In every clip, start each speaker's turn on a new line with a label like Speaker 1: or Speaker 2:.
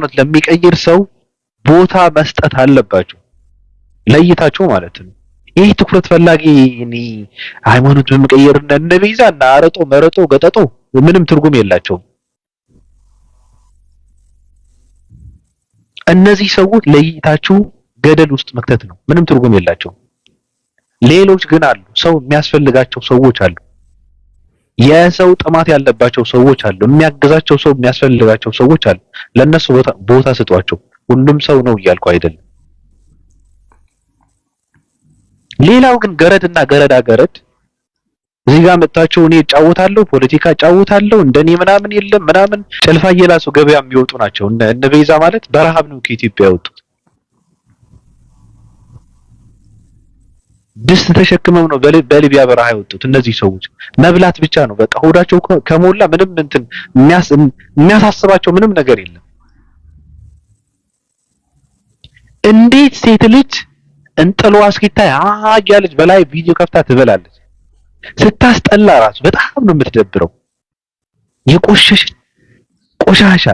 Speaker 1: ሃይማኖት ለሚቀይር ሰው ቦታ መስጠት አለባችሁ፣ ለይታችሁ ማለት ነው። ይህ ትኩረት ፈላጊ እኔ ሃይማኖት በመቀየር እነ ቤዛ እና አረጦ መረጦ ገጠጦ ምንም ትርጉም የላቸውም። እነዚህ ሰዎች ለይታችሁ ገደል ውስጥ መክተት ነው። ምንም ትርጉም የላቸውም። ሌሎች ግን አሉ፣ ሰው የሚያስፈልጋቸው ሰዎች አሉ። የሰው ጥማት ያለባቸው ሰዎች አሉ። የሚያግዛቸው ሰው የሚያስፈልጋቸው ሰዎች አሉ። ለነሱ ቦታ ስጧቸው። ሁሉም ሰው ነው እያልኩ አይደለም። ሌላው ግን ገረድና ገረድ እዚህ ጋር መጣቸው እኔ እጫወታለሁ፣ ፖለቲካ እጫወታለሁ፣ እንደኔ ምናምን የለም ምናምን ጨልፋ እየላሱ ገበያ የሚወጡ ናቸው። እነ ቤዛ ማለት በረሃብ ነው ከኢትዮጵያ የወጡት። ድስት ተሸክመው ነው በሊቢያ በረሃ የወጡት። እነዚህ ሰዎች መብላት ብቻ ነው በቃ ሆዳቸው ከሞላ ምንም እንትን የሚያሳስባቸው ምንም ነገር የለም። እንዴት ሴት ልጅ እንጥሏ እስኪታይ እያለች በላይ ቪዲዮ ከፍታ ትበላለች። ስታስጠላ ራሱ በጣም ነው የምትደብረው። የቆሸሽ ቆሻሻ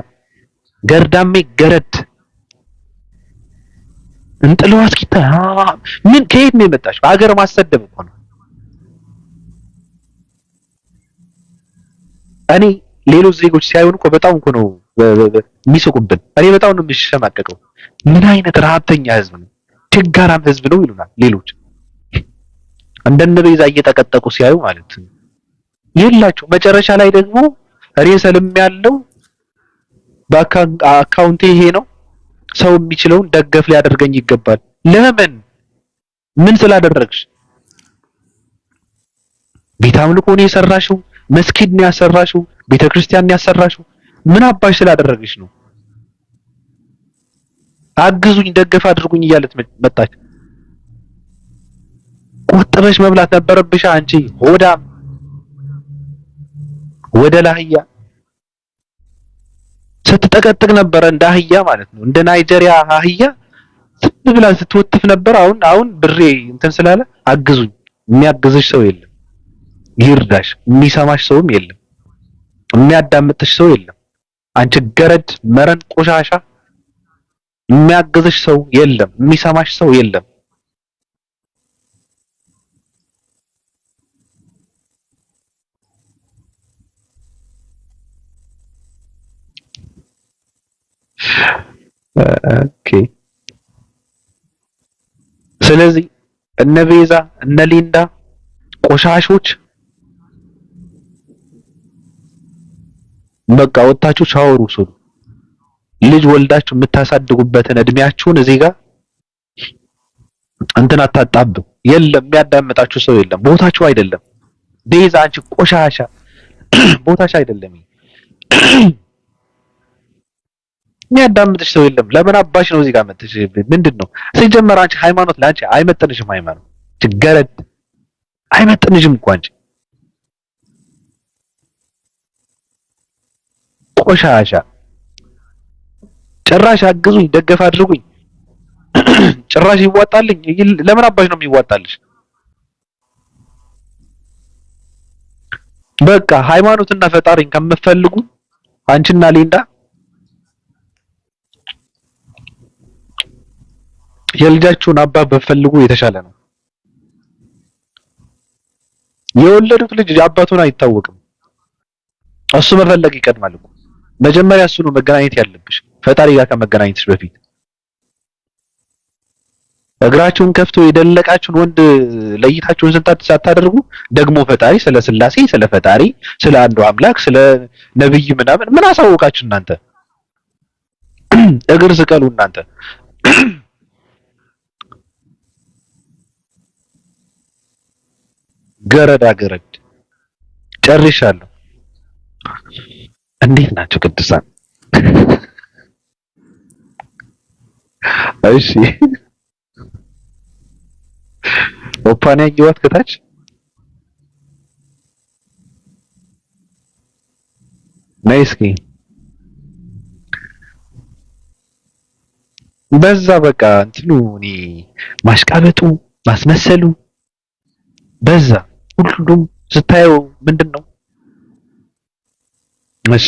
Speaker 1: ገርዳሜ ገረድ እንጥሏ እስኪታይ ምን ከየት ነው የመጣሽ? ሀገር ማሰደብ እኮ ነው። እኔ ሌሎች ዜጎች ሲያዩን እኮ በጣም እኮ ነው የሚስቁብን። እኔ በጣም ነው የሚሸማቀቀው። ምን አይነት ረሀብተኛ ህዝብ ነው፣ ችጋራም ህዝብ ነው ይሉናል ሌሎች። እንደነ ቤዛ እየተቀጠቁ ሲያዩ ማለት ነው የላቸው። መጨረሻ ላይ ደግሞ ሬሰልም ያለው በአካውንቴ ይሄ ነው፣ ሰው የሚችለውን ደገፍ ሊያደርገኝ ይገባል። ለምን? ምን ስላደረግሽ? ቤተ አምልኮ ነው የሰራሽው? መስጊድ ነው ያሰራሽው? ቤተክርስቲያን ነው ያሰራሽው? ምን አባሽ ስላደረግሽ ነው? አግዙኝ ደገፍ አድርጉኝ እያለት መጣች። ቆጥበሽ መብላት ነበረብሽ አንቺ ሆዳም ወደ ላህያ ስትጠቀጥቅ ነበረ እንደ አህያ ማለት ነው። እንደ ናይጄሪያ አህያ ዝም ብላ ስትወጥፍ ነበር። አሁን ብሬ እንትን ስላለ አግዙኝ። የሚያግዝሽ ሰው የለም፣ ይርዳሽ። የሚሰማሽ ሰውም የለም፣ የሚያዳምጥሽ ሰው የለም። አንቺ ገረድ መረን ቆሻሻ፣ የሚያግዝሽ ሰው የለም፣ የሚሰማሽ ሰው የለም። ኦኬ። ስለዚህ እነ ቤዛ እነ ሊንዳ ቆሻሾች በቃ ወጣችሁ ሻወር ውሰዱ። ልጅ ወልዳችሁ የምታሳድጉበትን እድሜያችሁን እዚህ ጋር እንትን አታጣብቡ። የለም የሚያዳምጣችሁ ሰው የለም። ቦታችሁ አይደለም። ቤዛ አንቺ ቆሻሻ ቦታሽ አይደለም። የሚያዳምጥሽ ሰው የለም። ለምን አባሽ ነው እዚህ ጋር መጥተሽ ምንድነው? ሲጀመር አንቺ ሃይማኖት ላንቺ አይመጥንሽም። ሃይማኖት ችገረድ አይመጥንሽም እኮ አንቺ ቆሻሻ። ጭራሽ አግዙኝ ደገፍ አድርጉኝ ጭራሽ ይዋጣልኝ። ለምን አባሽ ነው የሚዋጣልሽ? በቃ ሃይማኖትና ፈጣሪን ከምትፈልጉ አንቺና ሊንዳ የልጃችሁን አባት በፈልጉ የተሻለ ነው። የወለዱት ልጅ አባቱን አይታወቅም። እሱ መፈለግ ይቀድማል እኮ። መጀመሪያ እሱ ነው መገናኘት ያለብሽ ፈጣሪ ጋር ከመገናኘትሽ በፊት። እግራችሁን ከፍቶ የደለቃችሁን ወንድ ለይታችሁን ሳታደርጉ ደግሞ ፈጣሪ ስለ ስላሴ ስለ ፈጣሪ ስለ አንዱ አምላክ ስለ ነብይ ምናምን ምን አሳወቃችሁ እናንተ? እግር ስቀሉ እናንተ። ገረዳ ገረድ ጨርሻለሁ። እንዴት ናቸው ቅዱሳን? እሺ ኦፓን ያየዋት ከታች ነይ እስኪ። በዛ በቃ እንትኑ እኔ ማሽቃበጡ ማስመሰሉ በዛ ሁሉም ስታየው ምንድነው? እሺ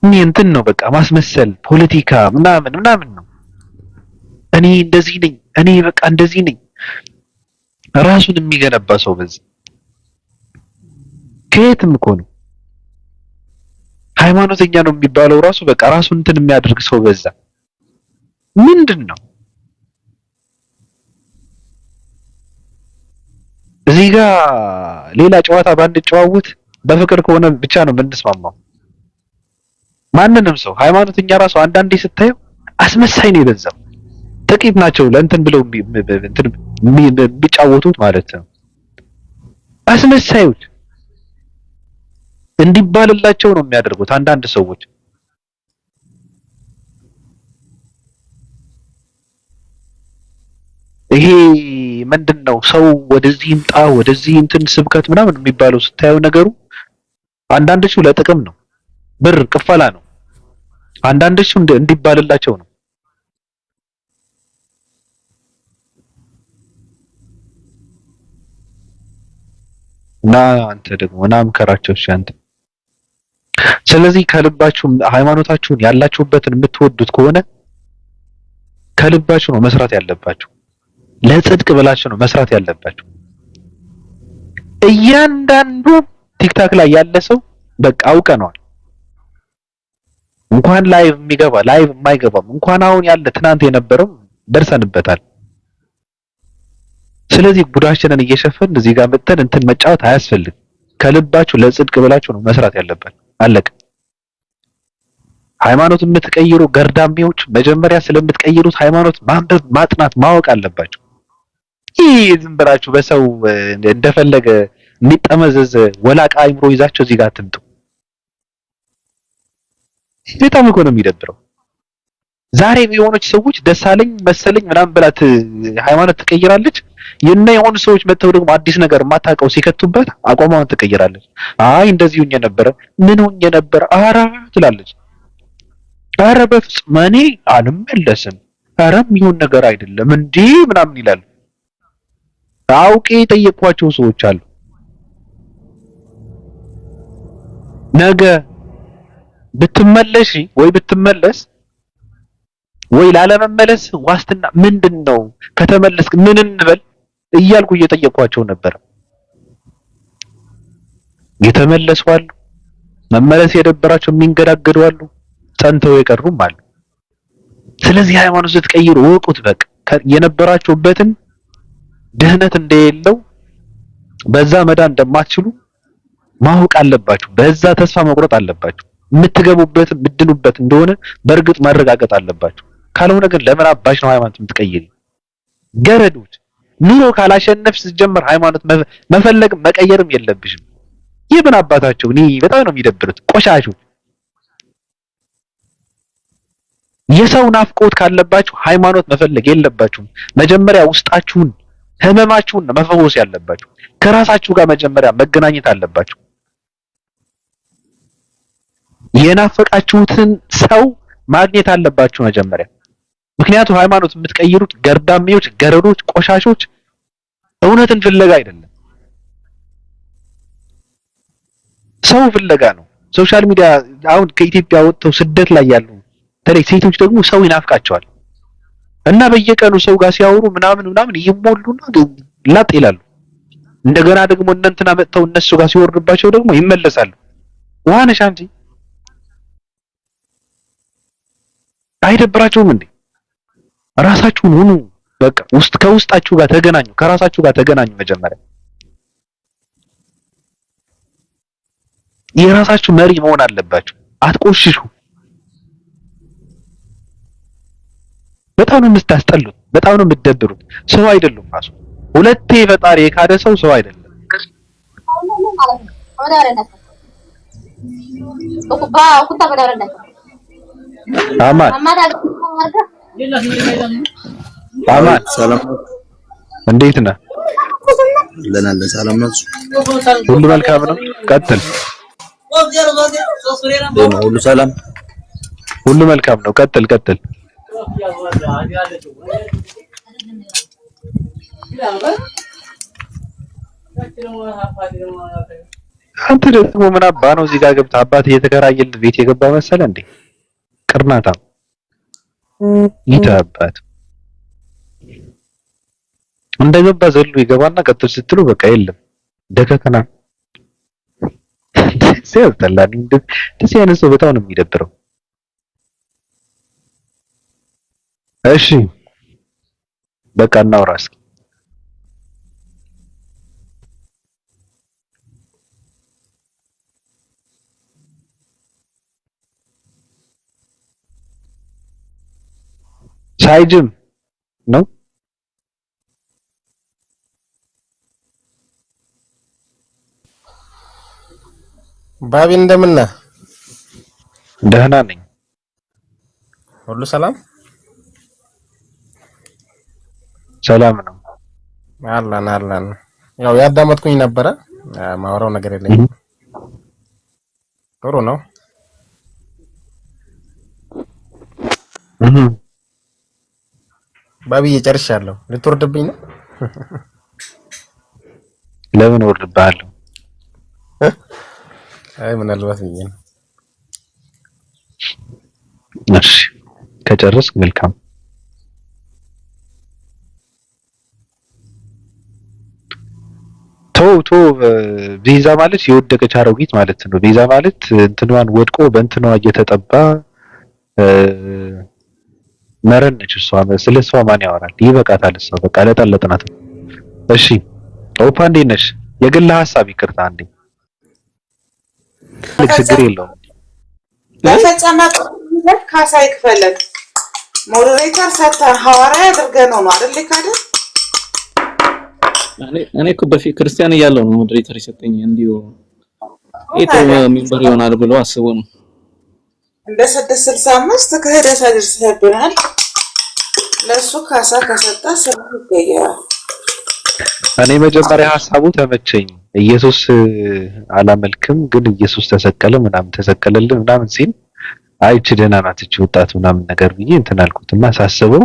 Speaker 1: እንትን ነው በቃ ማስመሰል ፖለቲካ ምናምን ነው። እኔ እንደዚህ ነኝ፣ እኔ በቃ እንደዚህ ነኝ። ራሱን የሚገነባ ሰው በዚህ ከየትም እኮ ነው ሃይማኖተኛ ነው የሚባለው ራሱ በቃ ራሱን እንትን የሚያደርግ ሰው በዛ ምንድነው? እዚህ ጋር ሌላ ጨዋታ ባንድ ጨዋውት በፍቅር ከሆነ ብቻ ነው የምንስማማው። ማንንም ሰው ሃይማኖተኛ ራሱ አንዳንዴ ስታየው አስመሳይ ነው የበዛው። ጥቂት ናቸው ለእንትን ብለው እንትን የሚጫወቱት ማለት ነው። አስመሳዮች እንዲባልላቸው ነው የሚያደርጉት አንዳንድ ሰዎች። ይሄ ምንድነው ሰው ወደዚህ ይምጣ ወደዚህ እንትን ስብከት ምናምን የሚባለው ስታየው ነገሩ አንዳንዶቹ ለጥቅም ነው፣ ብር ቅፈላ ነው። አንዳንዶቹ እንዲባልላቸው ነው። እና አንተ ደግሞ ምከራቸው እሺ አንተ። ስለዚህ ከልባችሁ ሃይማኖታችሁን ያላችሁበትን የምትወዱት ከሆነ ከልባችሁ ነው መስራት ያለባችሁ። ለጽድቅ ብላችሁ ነው መስራት ያለባችሁ። እያንዳንዱ ቲክታክ ላይ ያለ ሰው በቃ አውቀነዋል። እንኳን ላይቭ የሚገባ ላይቭ የማይገባም እንኳን አሁን ያለ ትናንት የነበረው ደርሰንበታል። ስለዚህ ቡዳችንን እየሸፈን እዚህ ጋር መጥተን እንትን መጫወት አያስፈልግም። ከልባችሁ ለጽድቅ ብላችሁ ነው መስራት ያለባችሁ። አለቀ። ሃይማኖት የምትቀይሩ ገርዳሚዎች መጀመሪያ ስለምትቀይሩት ሃይማኖት ማንበብ፣ ማጥናት፣ ማወቅ አለባችሁ። ይህ ዝም ብላችሁ በሰው እንደፈለገ የሚጠመዘዝ ወላቃ አይምሮ ይዛችሁ እዚህ ጋር አትምጡ። በጣም እኮ ነው የሚደብረው። ዛሬ የሆነች ሰዎች ደሳለኝ መሰለኝ ምናምን ብላት ሃይማኖት ትቀይራለች። የሆኑ ሰዎች መተው ደግሞ አዲስ ነገር ማታውቀው ሲከቱበት አቋሟን ትቀይራለች። አይ እንደዚህ ሆኜ ነበር፣ ምን ሆኜ ነበር፣ አራ ትላለች። አረ በፍጹም እኔ አልመለስም፣ አረ የሚሆን ነገር አይደለም እንዴ ምናምን ይላሉ። አውቄ የጠየኳቸው ሰዎች አሉ። ነገ ብትመለሽ ወይ ብትመለስ ወይ ላለመመለስ ዋስትና ምንድነው? ከተመለስክ ምን እንበል እያልኩ እየጠየኳቸው ነበር። የተመለሱ አሉ፣ መመለስ የደበራቸው የሚንገዳገዱ አሉ፣ ጸንተው የቀሩም አሉ። ስለዚህ ሃይማኖት ስትቀይሩ ወቁት። በቃ የነበራችሁበትን ድህነት እንደሌለው በዛ መዳን እንደማትችሉ ማወቅ አለባችሁ። በዛ ተስፋ መቁረጥ አለባችሁ። የምትገቡበት የምትድኑበት እንደሆነ በእርግጥ ማረጋገጥ አለባችሁ። ካልሆነ ግን ለምን አባሽ ነው ሃይማኖት የምትቀይሪ? ገረዶች ኑሮ ካላሸነፍሽ ስትጀምር ሃይማኖት መፈለግ መቀየርም የለብሽም። ይብን አባታቸው እኔ በጣም ነው የሚደብሩት ቆሻሾች። የሰው ናፍቆት ካለባችሁ ሃይማኖት መፈለግ የለባችሁም። መጀመሪያ ውስጣችሁን ህመማችሁን መፈወስ ያለባችሁ። ከራሳችሁ ጋር መጀመሪያ መገናኘት አለባችሁ። የናፈቃችሁትን ሰው ማግኘት አለባችሁ መጀመሪያ። ምክንያቱም ሃይማኖት የምትቀይሩት ገርዳሚዎች፣ ገረዶች፣ ቆሻሾች እውነትን ፍለጋ አይደለም፣ ሰው ፍለጋ ነው። ሶሻል ሚዲያ አሁን ከኢትዮጵያ ወጥተው ስደት ላይ ያሉ በተለይ ሴቶች ደግሞ ሰው ይናፍቃቸዋል እና በየቀኑ ሰው ጋር ሲያወሩ ምናምን ይሞሉና ላጥ ይላሉ። እንደገና ደግሞ እንትና መጥተው እነሱ ጋር ሲወርድባቸው ደግሞ ይመለሳሉ። ዋነሽ አንቺ አይደብራችሁም እንዴ? ራሳችሁን ሁኑ። በቃ ከውስጣችሁ ጋር ተገናኙ፣ ከራሳችሁ ጋር ተገናኙ። መጀመሪያ የራሳችሁ መሪ መሆን አለባችሁ። አትቆሽሹ። በጣም ነው የምታስጠሉት፣ በጣም ነው የምትደብሩት። ሰው አይደሉም ራሱ ሁለቴ ፈጣሪ የካደ ሰው አይደለም። አማን አማን ሰላም፣ እንዴት ነህ? ለናለ ሰላም ነው፣ ሁሉ መልካም ነው። ቀጥል። ሁሉ ሰላም፣ ሁሉ መልካም ነው። ቀጥል። አንተ ደግሞ ምን አባ ነው እዚህ ጋር ገብተህ አባት እየተከራየልህ ቤት የገባ መሰለ እንዴ? ቅርናታ ይታባት እንደገባ ዘሎ ይገባና ቀጥል ስትሉ በቃ የለም ደከከና ሲያስጠላኝ እንደዚህ አይነት ሰው በጣም ነው የሚደብረው። እሺ በቃ እናውራ እስኪ። ሳይጅም ነው
Speaker 2: ባቢ እንደምን ነህ?
Speaker 1: ደህና ነኝ።
Speaker 2: ሁሉ ሰላም
Speaker 1: ሰላም ነው።
Speaker 2: አላን ያው ያዳመጥኩኝ ነበረ። ማወራው ነገር የለኝም። ጥሩ ነው። ባቢ እየጨርሻለሁ። ልትወርድብኝ ነው?
Speaker 1: ለምን ወርድብሃለሁ?
Speaker 2: አይ ምናልባት ብዬ ነው።
Speaker 1: እሺ ከጨረስክ መልካም። ቶ ቤዛ ማለት የወደቀች አሮጊት ማለት ነው። ቤዛ ማለት እንትኗን ወድቆ በእንትኗ እየተጠባ መረን ነች እሷ። ስለሷ ማን ያወራል? ይበቃታል። እሷ በቃ ለጠለጥናት። እሺ ኦፓ እንዴት ነሽ? የግል ሐሳብ ይቅርታ አንዴ ችግር የለውም።
Speaker 3: ለፈጸመ ካሳ ይክፈለን። ሞዴሬተር ሰጥተን ሐዋርያ አድርገን ነው አይደል? ካደ
Speaker 4: እኔ እኮ በፊት ክርስቲያን እያለሁ ነው ሞዴሬተር የሰጠኝ። እንዲሁ ኤቶ ሚንበር ይሆናል ብሎ አስቦ ነው።
Speaker 3: እንደ 665 ክህደት አድርሰብናል። ለሱ ካሳ ከሰጣ ሰው ይገኛል።
Speaker 1: እኔ መጀመሪያ ሐሳቡ ተመቸኝ። ኢየሱስ አላመልክም ግን ኢየሱስ ተሰቀለ ምናምን ተሰቀለልን ምናምን ሲል አይቺ ደህና ናት እቺ ወጣት ምናምን ነገር ብዬ እንትን አልኩትና ሳስበው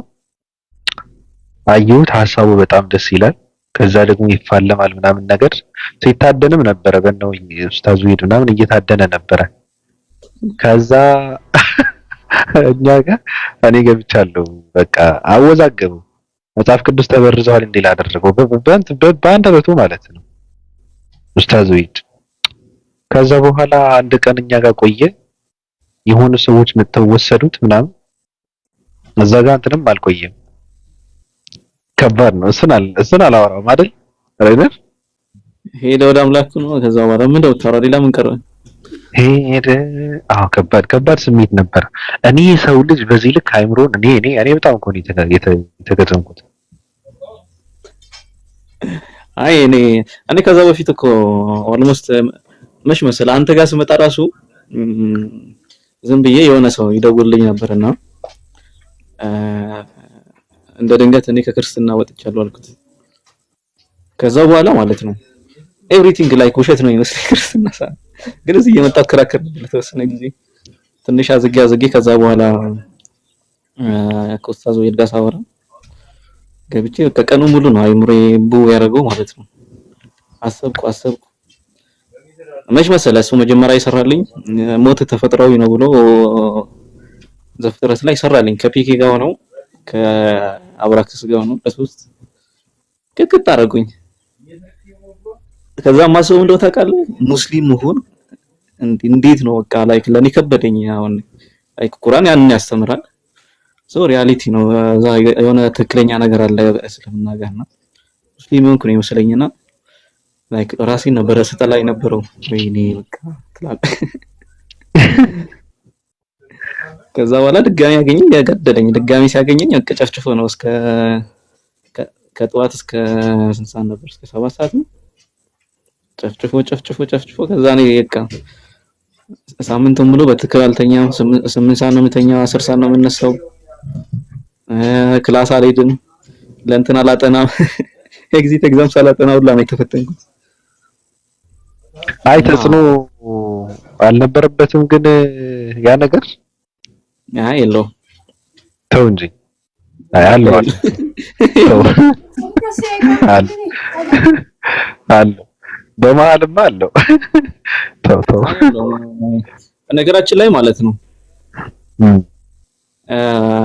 Speaker 1: አየሁት። ሐሳቡ በጣም ደስ ይላል። ከዛ ደግሞ ይፋለማል ምናምን ነገር ሲታደንም ነበረ። በእነው ኡስታዙ ሄድ ምናምን እየታደነ ነበረ። ከዛ እኛ ጋር እኔ ገብቻለሁ። በቃ አወዛገበው። መጽሐፍ ቅዱስ ተበርዘዋል እንዴ ላደረገው በአንተ በቱ ማለት ነው ኡስታዙ ሄድ። ከዛ በኋላ አንድ ቀን እኛ ጋር ቆየ። የሆኑ ሰዎች መተው ወሰዱት ምናምን። እዛ ጋር እንትንም አልቆየም። ከባድ ነው። እሱን አላወራውም አይደል አይደል?
Speaker 4: ሄደ ወደ አምላኩ ነው። ከዛ በኋላ ምን ደው ታራ ሌላ ምን ቀረ?
Speaker 1: ሄደ። አዎ ከባድ ስሜት ነበር። እኔ ሰው ልጅ በዚህ ልክ አይምሮን እኔ በጣም እኮ ነው የተገረምኩት።
Speaker 4: አይ እኔ ከዛ በፊት እኮ ኦልሞስት መች መሰለህ አንተ ጋር ስመጣ ራሱ ዝም ብዬ የሆነ ሰው ይደውልልኝ ነበርና እንደ ድንገት እኔ ከክርስትና ወጥቻለሁ አልኩት። ከዛ በኋላ ማለት ነው ኤቭሪቲንግ ላይክ ውሸት ነው ይመስል ክርስትና ግን እዚህ እየመጣ አከራከር ለተወሰነ ጊዜ ትንሽ አዝጌ ከዛ በኋላ ከኡስታዙ ይልጋ ሳወራ ገብቼ ከቀኑ ሙሉ ነው አይምሬ ቡ ያደረገው ማለት ነው። አሰብኩ መች መሰለህ እሱ መጀመሪያ ይሰራልኝ ሞት ተፈጥሯዊ ነው ብሎ ዘፍጥረት ላይ ይሰራልኝ። ከፒኬ ጋር ነው ከአብራክስ ጋር ነው ለሶስት ቅጥቅጥ አደረጉኝ። ከዛ ማሰብ እንደው ታውቃለህ ሙስሊም መሆን እንዴት ነው በቃ ላይክ ለኔ ከበደኝ። አሁን ላይክ ቁርአን ያንን ያስተምራል ሶ ሪያሊቲ ነው እዛ የሆነ ትክክለኛ ነገር አለ እስልምና ጋርና ሙስሊም ሆንኩ ነው መሰለኝና ላይክ ራሴን ነበር ስጠላይ ነበረው ወይኔ በቃ ትላል። ከዛ በኋላ ድጋሚ ያገኘኝ ያጋደለኝ ድጋሚ ሲያገኘኝ አቀጨፍጭፎ ነው እስከ ከጠዋት እስከ ስንት ሰዓት ነበር? እስከ 7 ሰዓት ነው ጨፍጭፎ ከዛ ነው የካ ሳምንቱን ሙሉ በትክክል አልተኛም። 8 ሰዓት ነው የምተኛው፣ 10 ሰዓት ነው የምነሳው። ክላስ አልሄድም፣ ለእንትን አላጠናም። ኤግዚት ኤግዛም ሳላጠና ሁላ ነው የተፈተንኩት።
Speaker 1: አይ ተጽዕኖ አልነበረበትም ግን ያ ነገር
Speaker 4: አይ የለውም።
Speaker 1: ተው እንጂ አይ አለው አለ በመሀልማ አለው። ተው ተው።
Speaker 4: ነገራችን ላይ ማለት ነው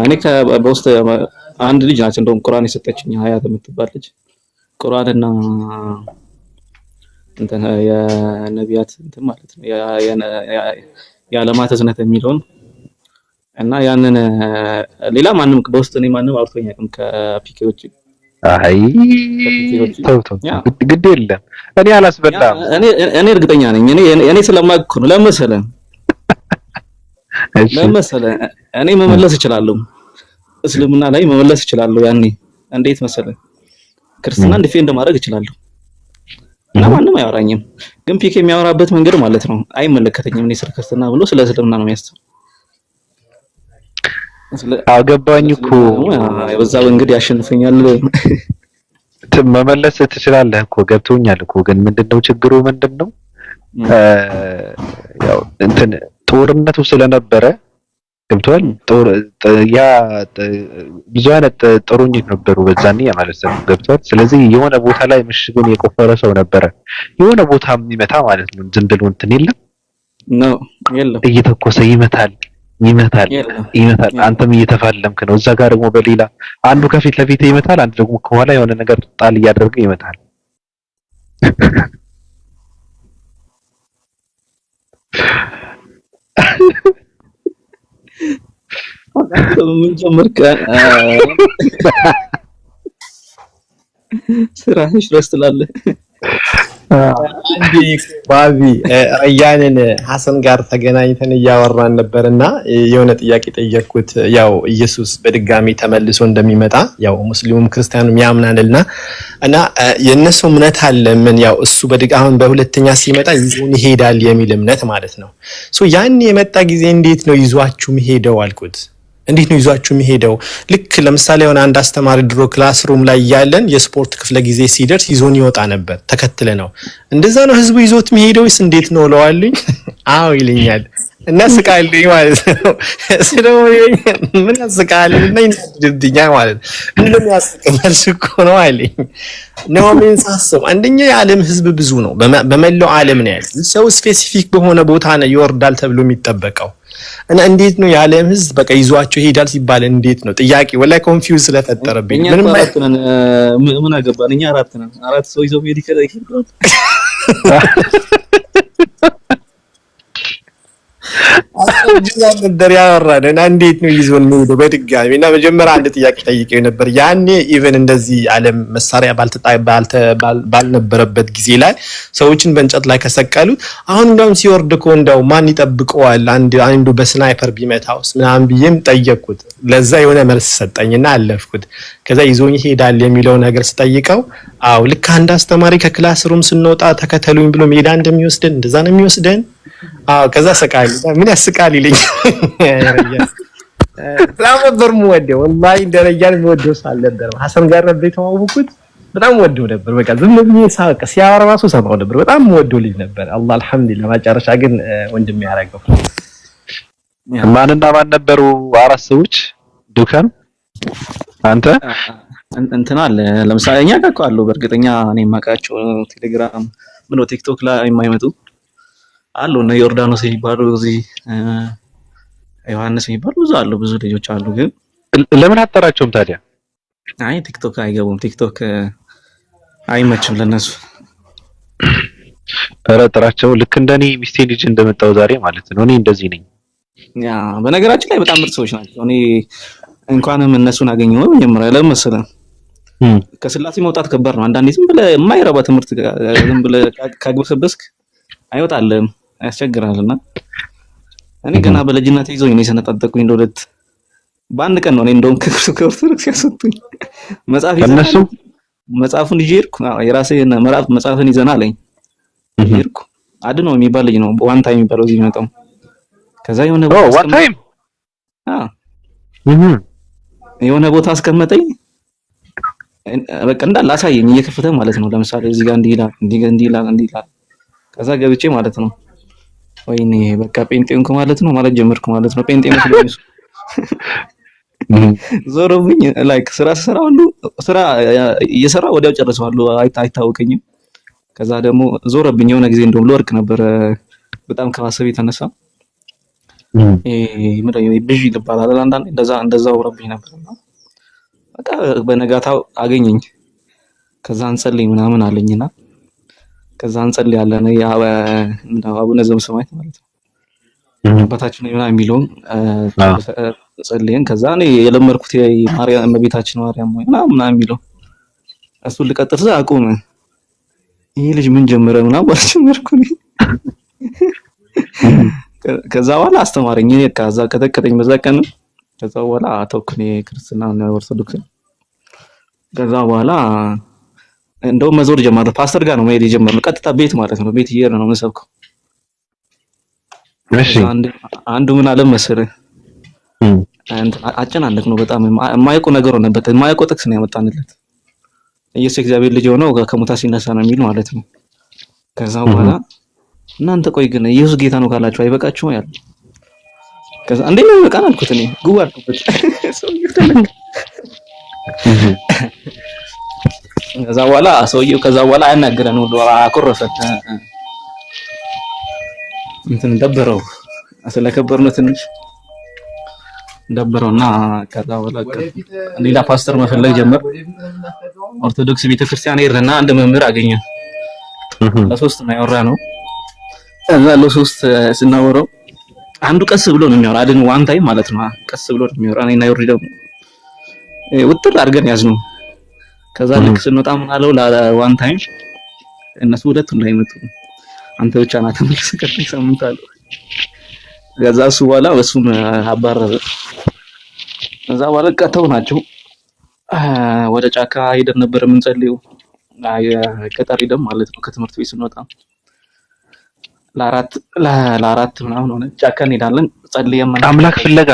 Speaker 4: እኔ በውስጥ አንድ ልጅ ናት እንደውም ቁርአን የሰጠችኝ ሀያት የምትባል ልጅ ቁርአንና እንትን የነቢያት እንትን ማለት ነው የዓለማት እዝነት የሚለውን እና ያንን ሌላ ማንም በውስጥ እኔ ማንም አውርቶኝ አያውቅም ከፒኬዎች።
Speaker 1: አይ ተው ተው ግድ የለም እኔ አላስበላም።
Speaker 4: እኔ እርግጠኛ ነኝ እኔ ስለማውቅ ነው ለመሰለህ እኔ መመለስ እችላለሁ እስልምና ላይ መመለስ እችላለሁ። ያኔ እንዴት መሰለህ ክርስትናን ዲፌንድ ማድረግ እችላለሁ እና ማንም አያወራኝም። ግን ፒኬ የሚያወራበት መንገድ ማለት ነው አይመለከተኝም። እኔ ስለ ክርስትና ብሎ ስለ እስልምና ነው የሚያስተው።
Speaker 1: አገባኝ እኮ
Speaker 4: በዛ መንገድ ያሸንፈኛል።
Speaker 1: መመለስ ትችላለህ እኮ ገብቶኛል እኮ። ግን ምንድነው ችግሩ ምንድነው? ያው እንትን ጦርነቱ ስለነበረ ገብቷል። ያ ብዙ አይነት ጥሩኞች ነበሩ በዛኔ ማለት ነው ገብቷል። ስለዚህ የሆነ ቦታ ላይ ምሽጉን የቆፈረ ሰው ነበረ የሆነ ቦታ የሚመታ ማለት ነው። ዝም ብሎ እንትን የለም እየተኮሰ ይመታል። አንተም እየተፋለምክ ነው። እዛ ጋር ደግሞ በሌላ አንዱ ከፊት ለፊት ይመታል፣ አንዱ ደግሞ ከኋላ የሆነ ነገር ጣል እያደረገ ይመታል።
Speaker 4: ምን ጀመርክ? ስራሽ ረስተላለህ።
Speaker 2: አንዴ ባቢ ረያንን ሐሰን ጋር ተገናኝተን እያወራን ነበርና የሆነ ጥያቄ ጠየቅኩት። ያው ኢየሱስ በድጋሚ ተመልሶ እንደሚመጣ ያው ሙስሊሙም ክርስቲያኑም ያምናልና እና የነሱ እምነት አለ ምን ያው እሱ አሁን በሁለተኛ ሲመጣ ይዞን ይሄዳል የሚል እምነት ማለት ነው። ያን የመጣ ጊዜ እንዴት ነው ይዟችሁ የሚሄደው አልኩት። እንዴት ነው ይዟችሁ የሚሄደው? ልክ ለምሳሌ የሆነ አንድ አስተማሪ ድሮ ክላስሩም ላይ ያለን የስፖርት ክፍለ ጊዜ ሲደርስ ይዞን ይወጣ ነበር ተከትለ ነው። እንደዛ ነው ህዝቡ ይዞት የሚሄደውስ እንዴት ነው እለዋለሁ። አዎ ይለኛል እና ስቃልኝ ማለት ነው። ስለዚህ ምን ያስቃል እና ይንድድኛ ማለት ነው። ምንም ያስቀኛል እኮ ነው አለኝ። ነው ምን ሳስብ አንደኛ የዓለም ህዝብ ብዙ ነው። በመላው ዓለም ነው ያለው። ሰው ስፔሲፊክ በሆነ ቦታ ነው ይወርዳል ተብሎ የሚጠበቀው እና እንዴት ነው የዓለም ህዝብ በቃ ይዟቸው ይሄዳል ሲባል እንዴት ነው ጥያቄ ወላይ ኮንፊውዝ ስለፈጠረብኝ
Speaker 4: ምንም ምን አገባን እኛ አራት ሰው ይዘው ሄድ ይከራይከው አስተጅያን ነበር ያወራን እና እንዴት ነው ይዞን ነው በድጋሚ እና መጀመሪያ አንድ ጥያቄ ጠይቄው ነበር። ያኔ ኢቭን እንደዚህ ዓለም መሳሪያ ባልነበረበት ጊዜ ላይ ሰዎችን በእንጨት ላይ ከሰቀሉት አሁን እንደውም ሲወርድ እኮ እንደው ማን ይጠብቀዋል አንዱ በስናይፐር ቢመታውስ ምናምን ብዬም ጠየቅኩት። ለዛ የሆነ መልስ ሰጠኝና አለፍኩት። ከዛ ይዞኝ ይሄዳል የሚለው ነገር ስጠይቀው አው ልክ አንድ አስተማሪ ከክላስሩም ስንወጣ ተከተሉኝ ብሎ ሜዳ እንደሚወስደን እንደዛ ነው የሚወስደን። ከዛ ሰቃሊ ምን ያስቃል ይለኝ ነበር የምወደው ወላሂ ደረጃን የምወደው ሳልነበር ሐሰን ጋር ነበር የተዋወቁት። በጣም ወደው ነበር በቃ ዝም ብዬ ሳቀ ሲያወራ ራሱ ሰማው ነበር። በጣም ወደው ልጅ ነበር። አላህ አልሐምዱሊላህ መጨረሻ ግን ወንድም ያረጋው
Speaker 1: ማንና ማን ነበሩ? አራት ሰዎች ዱካን አንተ
Speaker 4: እንትና አለ ለምሳሌ እኛ አውቃለሁ በእርግጠኛ እኔ የማውቃቸው ቴሌግራም ምን ቲክቶክ ላይ የማይመጡ አሉ እና ዮርዳኖስ የሚባሉ እዚህ ዮሐንስ የሚባሉ ብዙ ልጆች አሉ። ግን
Speaker 1: ለምን አጠራቸውም ታዲያ?
Speaker 4: አይ ቲክቶክ አይገቡም። ቲክቶክ አይመችም ለነሱ።
Speaker 1: ተረጥራቸው ልክ እንደኔ ሚስቴ ልጅ እንደመጣው ዛሬ ማለት ነው። እኔ እንደዚህ ነኝ።
Speaker 4: ያ በነገራችን ላይ በጣም ምርጥ ሰዎች ናቸው። እኔ እንኳንም እነሱን አገኘው መጀመሪያ ለምሳሌ ከስላሴ መውጣት ከባድ ነው። አንዳንዴ ዝም ብለህ የማይረባ ትምህርት ዝም ብለህ ካግበሰበስክ አይወጣልህም፣ ያስቸግራልና እኔ ገና በልጅነት ይዞኝ ነው የሰነጣጠቁኝ እንደሁለት በአንድ ቀን ነው። እኔ እንደውም ከኦርቶዶክስ ያስወጡኝ መጽሐፉን ይዤ ሄድኩ። የራሴን ምዕራፍ መጽሐፍን ይዘና አለኝ ሄድኩ። አድነው የሚባል ልጅ ነው ዋን ታይም የሚባለው እዚህ መጣው። ከዛ የሆነ
Speaker 1: ዋን ታይም
Speaker 4: የሆነ ቦታ አስቀመጠኝ። በቃ እንዳለ አሳየኝ እየከፈተ ማለት ነው። ለምሳሌ እዚህ ጋር እንዲህ ይላል ከዛ ገብቼ ማለት ነው ወይኔ በቃ ጴንጤንኩ ማለት ነው ማለት ጀመርኩ ማለት ነው። ጴንጤ መስሎኝ ዞሮብኝ ላይክ ስራ እየሰራ ወዲያው ጨርሰዋለሁ። አይታወቀኝም። ከዛ ደግሞ ዞረብኝ የሆነ ጊዜ እንደውም ልወርቅ ነበር በጣም ከማሰብ የተነሳ ምንድነው ብዥ ይባላል አንዳንዴ እንደዛ ወረብኝ ነበርና በቃ በነጋታው አገኘኝ። ከዛ እንጸልይ ምናምን አለኝና ከዛ እንጸልያለን አቡነ ዘበሰማያት ማለት ነው አባታችን ምናምን የሚለውን ጸልየን ከዛ እኔ የለመድኩት የማርያም እመቤታችን ማርያም ወይ ምናምን የሚለው እሱን ልቀጥል እዛ አቆመ። ይሄ ልጅ ምን ጀመረ ምናምን ማለት ጀመርኩኝ። ከዛ በኋላ አስተማረኝ። ከዛ ከተከተኝ በዛ ቀን ከዛ በኋላ ተውኩኝ ክርስትና እና ኦርቶዶክስ። ከዛ በኋላ እንደውም መዞር ጀመረ። ፓስተር ጋር ነው መሄድ የጀመርነው ቀጥታ ቤት ማለት ነው። ቤት እየሄድን ነው የምንሰብከው። እሺ አንዱ ምን አለ መሰለህ አጨናነቅ ነው በጣም የማይቆ ነገር ሆነበት። የማይቆ ጥቅስ ነው ያመጣንለት ኢየሱስ እግዚአብሔር ልጅ ሆኖ ከሙታን ሲነሳ ነው የሚል ማለት ነው። ከዛ በኋላ እናንተ ቆይ ግን ኢየሱስ ጌታ ነው ካላችሁ አይበቃችሁም ያለ። ከዛ እንዴ ነው በቃን አልኩት እኔ ጉባ አልኩት። ከዛ በኋላ አያናግረን ሁሉ አኮረፈት እንትን ደበረው ስለከበርነው ትንሽ ደበረውና ከዛ በኋላ ሌላ ፓስተር መፈለግ ጀመር። ኦርቶዶክስ ቤተክርስቲያን ሄድንና አንድ መምህር አገኘን። ለሶስት ነው ያወራነው። ከዛ ለሶስት ስናወራው አንዱ ቀስ ብሎ ነው የሚያወራ አይደል ዋን ታይም ማለት ነው። ቀስ ብሎ ነው የሚያወራ እኔና ይወርድ ደግሞ ውጥር አድርገን ያዝነው። ከዛ ልክ ስንወጣ ምን አለው ለዋን ታይም እነሱ ሁለቱ እንዳይመጡ አንተ ብቻ ና ተመልስ ከዚህ ሳምንት አለው። ከዛ እሱ በኋላ እሱን አባረረ። ከዛ በኋላ ቀተው ናቸው ወደ ጫካ ሄደን ነበር የምንጸልየው። ገጠር ሄደን ማለት ነው ከትምህርት ቤት ስንወጣ ለአራት ምናምን ሆነ ጫካ እንሄዳለን ጸልየን
Speaker 1: አምላክ ፍለጋ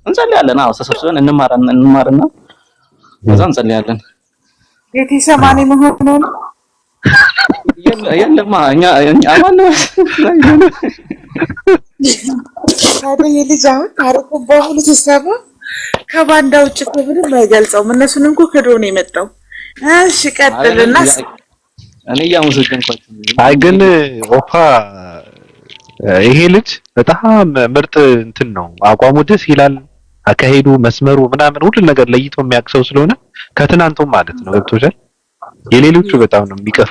Speaker 4: እንጸልያለን። አዎ ተሰብስበን እንማርና ከዛ እንጸልያለን።
Speaker 3: ቤት ይሰማኒ መሆኑን
Speaker 4: የለማ እኛ አማን
Speaker 3: ታዲያ የልጅ አሁን ታሪኩ በሁሉ ተሰባ ከባንዳ ውጭ ምንም አይገልጸውም። እነሱንም እኮ ክዶ ነው የመጣው። እሺ ቀጥልና
Speaker 4: እኔ ያመሰግንኳችሁ።
Speaker 1: አይ ግን ኦፓ ይሄ ልጅ በጣም ምርጥ እንትን ነው። አቋሙ ደስ ይላል። አካሄዱ መስመሩ ምናምን ሁሉ ነገር ለይቶ የሚያቅሰው ስለሆነ ከትናንቱም ማለት ነው ገብቶሻል። የሌሎቹ በጣም ነው የሚቀፍ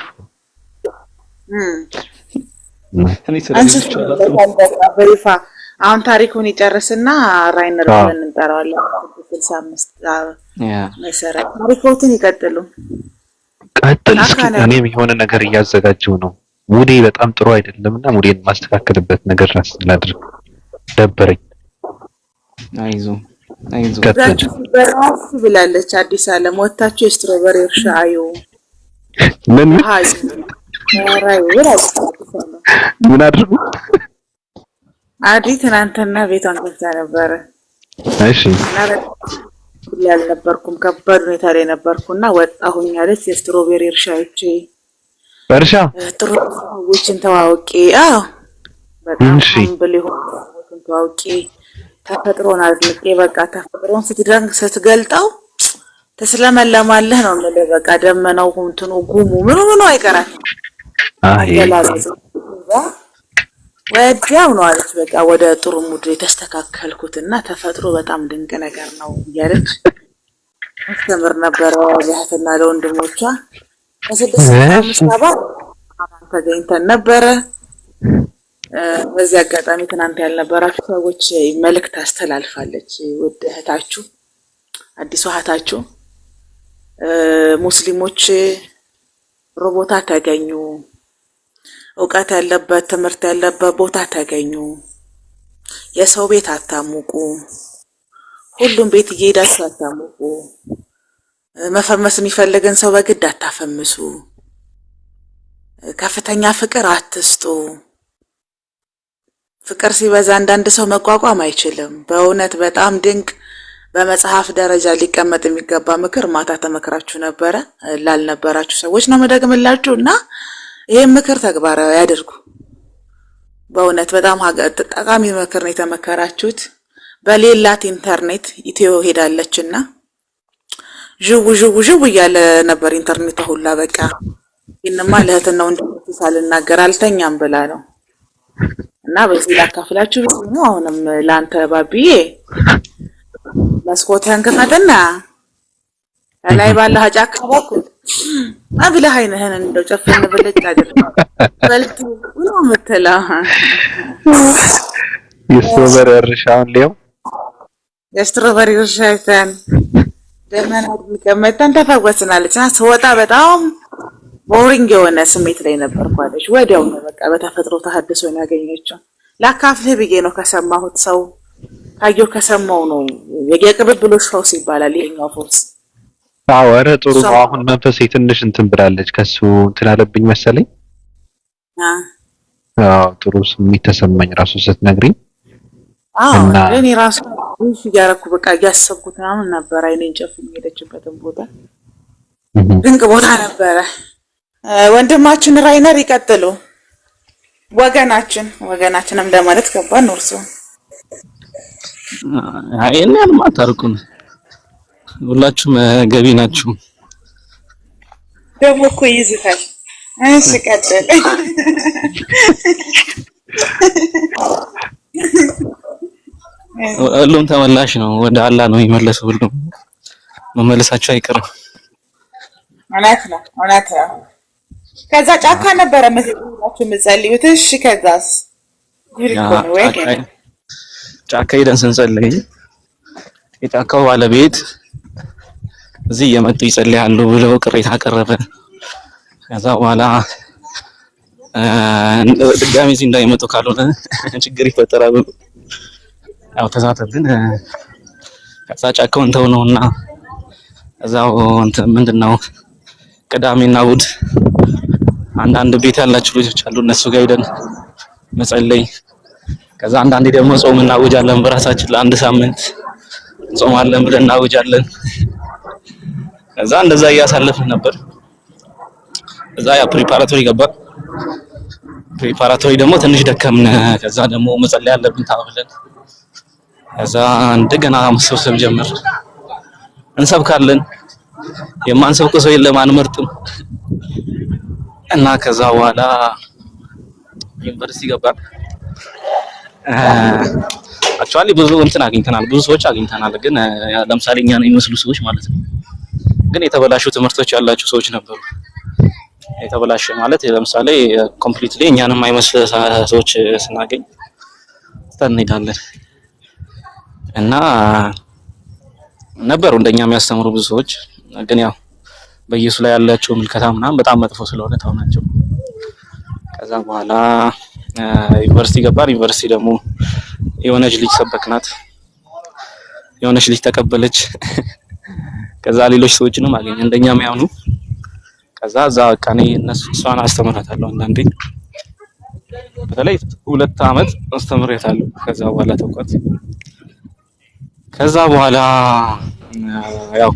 Speaker 3: በይፋ አሁን ታሪኩን ይጨርስና ራይነር ብለን እንጠራዋለን። 65 መሰረት ታሪኩን ይቀጥሉ።
Speaker 1: ቀጥል እስኪ እኔም የሆነ ነገር እያዘጋጀው ነው። ሙዴ በጣም ጥሩ አይደለምና ሙዴን ማስተካከልበት ነገር ላድርግ። ደበረኝ። አይዞ
Speaker 3: በራስ ብላለች አዲስ ዓለም ወጣችሁ የስትሮበሪ እርሻ አዩ
Speaker 1: ምን ምን አድርጉ
Speaker 3: አዲ ትናንትና ቤቷን ከፍታ ነበረ።
Speaker 1: እሺ
Speaker 3: ያልነበርኩም ከባድ ሁኔታ ላይ ነበርኩና ወጣሁኝ አለች። የስትሮበሪ እርሻዎች ጥሩ ሰዎችን ተዋውቄ በጣም humble የሆኑ ሰዎችን ተዋውቄ ተፈጥሮን አድንቄ በቃ ተፈጥሮን ስትገልጠው ተስለመለማለህ ነው ማለት በቃ ደመናው እንትኑ ጉሙ ምኑ አይቀራም። ወዲያው ነው አለች በቃ ወደ ጥሩ ሙድ የተስተካከልኩትና ተፈጥሮ በጣም ድንቅ ነገር ነው እያለች አስተምር ነበር ለእህትና ለወንድሞቿ። ከ6:57 ተገኝተን ነበረ። በዚህ አጋጣሚ ትናንት ያልነበራችሁ ሰዎች መልእክት አስተላልፋለች። ውድ እህታችሁ አዲሷ እህታችሁ ሙስሊሞች ሮቦታ ተገኙ፣ ዕውቀት ያለበት ትምህርት ያለበት ቦታ ተገኙ፣ የሰው ቤት አታሙቁ፣ ሁሉም ቤት እየሄዳችሁ አታሙቁ፣ መፈመስ የሚፈልግን ሰው በግድ አታፈምሱ፣ ከፍተኛ ፍቅር አትስጡ። ፍቅር ሲበዛ አንዳንድ ሰው መቋቋም አይችልም። በእውነት በጣም ድንቅ በመጽሐፍ ደረጃ ሊቀመጥ የሚገባ ምክር ማታ ተመክራችሁ ነበረ። ላልነበራችሁ ሰዎች ነው መደግምላችሁ እና ይሄን ምክር ተግባራዊ ያድርጉ። በእውነት በጣም ጠቃሚ ምክር ነው የተመከራችሁት። በሌላት ኢንተርኔት ኢትዮ ሄዳለችና ዥው እያለ ነበር ኢንተርኔት ሁላ በቃ ይሄንማ ለእህትና ወንድሞች ሳልናገር አልተኛም ብላ ነው። እና በዚህ ላካፍላችሁ ነው። አሁንም ላንተ ባቢዬ መስኮትህን ክፈትና ላይ ባለህ ጫካ በኩል አብለህ አይነህን እንደው ጨፍን ብለህ አድርግ በልቱ ነው የምትለው።
Speaker 1: የስትሮበሪ እርሻውን ሊያው
Speaker 3: የስትሮበሪ እርሻውን ደመና ድምቀመጣን ተፈወስናለች። እና ስወጣ በጣም ቦሪንግ የሆነ ስሜት ላይ ነበርኳለች። ወዲያው ነው በቃ በተፈጥሮ ተሐድሶ ነው ያገኘችው። ላካፍልህ ብዬ ነው ከሰማሁት ሰው ካየሁ ከሰማው ነው። የቅብብሎሽ ፈውስ ይባላል ይሄኛው ፈውስ።
Speaker 1: አዎ ኧረ ጥሩ ነው። አሁን መንፈሴ ትንሽ እንትን ብላለች ከሱ እንትን አለብኝ መሰለኝ። አዎ ጥሩ ስሜት ተሰማኝ ራሱ ስትነግሪኝ።
Speaker 3: አዎ እኔ ራሱ እያረኩ በቃ እያሰብኩት ምናምን ነበር። አይኔን ጨፍኝ ሄደችበትን ቦታ ድንቅ ቦታ ነበረ። ወንድማችን ራይነር ይቀጥሉ። ወገናችንም ለማለት ከባድ ነው። እርሱ
Speaker 4: አይኔ አልማታርኩን ሁላችሁም ገቢ ናችሁ።
Speaker 3: ደግሞ እኮ ይዝታል። እሺ ቀጥል።
Speaker 4: ሁሉም ተመላሽ ነው፣ ወደ አላህ ነው የሚመለሰው። ሁሉም መመለሳቸው አይቀርም።
Speaker 3: እውነት ነው። ከዛ ጫካ ነበረ የምትጸልዩት? እሺ ከዛስ?
Speaker 4: ጫካ ሄደን ስንጸልይ የጫካው ባለቤት እዚህ እየመጡ ይጸልያሉ ብለው ቅሬታ አቀረበ። ከዛ በኋላ ድጋሚ እዚህ እንዳይመጡ ካልሆነ ችግር ይፈጠራል ብሎ ያው ተዛተብን። ከዛ ጫካውን ተውነውና እዛው ምንድነው ቅዳሜና እሑድ አንዳንድ ቤት ያላችሁ ልጆች አሉ እነሱ ጋር ሄደን መጸለይ። ከዛ አንዳንዴ ደግሞ ጾም እናውጃለን በራሳችን ለአንድ ሳምንት ጾማለን ብለን እናውጃለን። ከዛ እንደዛ እያሳለፍን ነበር። ከዛ ያ ፕሪፓራቶሪ ገባ። ፕሪፓራቶሪ ደግሞ ትንሽ ደከምን። ከዛ ደግሞ መጸለይ አለብን ታብለን ከዛ እንደገና መሰብሰብ ጀመር። እንሰብካለን። የማንሰብክ ሰው የለም አንመርጥም። እና ከዛ በኋላ ዩኒቨርሲቲ ገባን። አክቹአሊ ብዙ እንትን አግኝተናል፣ ብዙ ሰዎች አግኝተናል። ግን ለምሳሌ እኛን የሚመስሉ ሰዎች ማለት ነው። ግን የተበላሹ ትምህርቶች ያላቸው ሰዎች ነበሩ። የተበላሸ ማለት ለምሳሌ ኮምፕሊትሊ እኛንም የማይመስሉ ሰዎች ስናገኝ እንሄዳለን። እና ነበሩ እንደኛ የሚያስተምሩ ብዙ ሰዎች። ግን ያው በኢየሱስ ላይ ያላቸው ምልከታ ምናምን በጣም መጥፎ ስለሆነ ተውናቸው። ከዛ በኋላ ዩኒቨርሲቲ ገባን። ዩኒቨርሲቲ ደግሞ የሆነች ልጅ ሰበክናት፣ የሆነች ልጅ ተቀበለች። ከዛ ሌሎች ሰዎችንም አገኘ እንደኛ የሚያምኑ። ከዛ በቃ እኔ እሷን አስተምራታለሁ አንዳንዴ፣ በተለይ 2 አመት አስተምራታለሁ። ከዛ በኋላ ተውኳት። ከዛ በኋላ ያው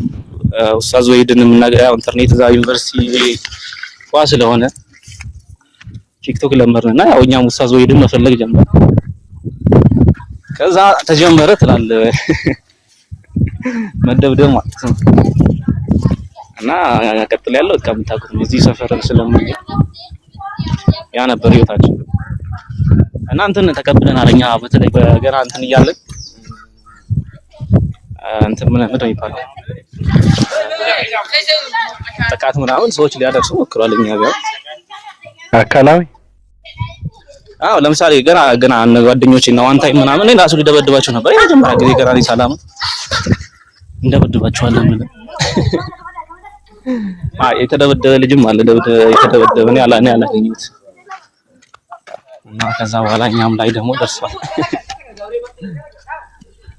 Speaker 4: ኡስታዝ ወይድን የምናገረው ኢንተርኔት እዛ ዩኒቨርሲቲ ስለሆነ ቲክቶክ ለመርንና ያው እኛም ኡስታዝ ወይድን መፈለግ ጀመረ። ከዛ ተጀመረ ትላለህ መደብደብ ማለት ነው። እና ቀጥል ያለው በቃ የምታውቁት ነው። እዚህ ሰፈርን ስለምን ያ ነበር ህይወታችን። እና እንትን ተቀብለናል እኛ በተለይ በገና እንትን እያለን እንትን ምን ይባላል ጥቃት ምናምን ሰዎች ሊያደርሱ ሞክረዋል። እኛ ጋር
Speaker 1: አካላዊ
Speaker 4: ለምሳሌ ገና ጓደኞቼ እና ዋን ታይም ምናምን እኔ ራሱ ሊደበድባቸው ነበር። የመጀመሪያ ጊዜ ገና ሰላም እንደበድባቸዋለን ማለት የተደበደበ ልጅም አለ የተደበደበ እኔ አላገኘሁት። እና ከዛ በኋላ እኛም ላይ ደግሞ ደርሷል።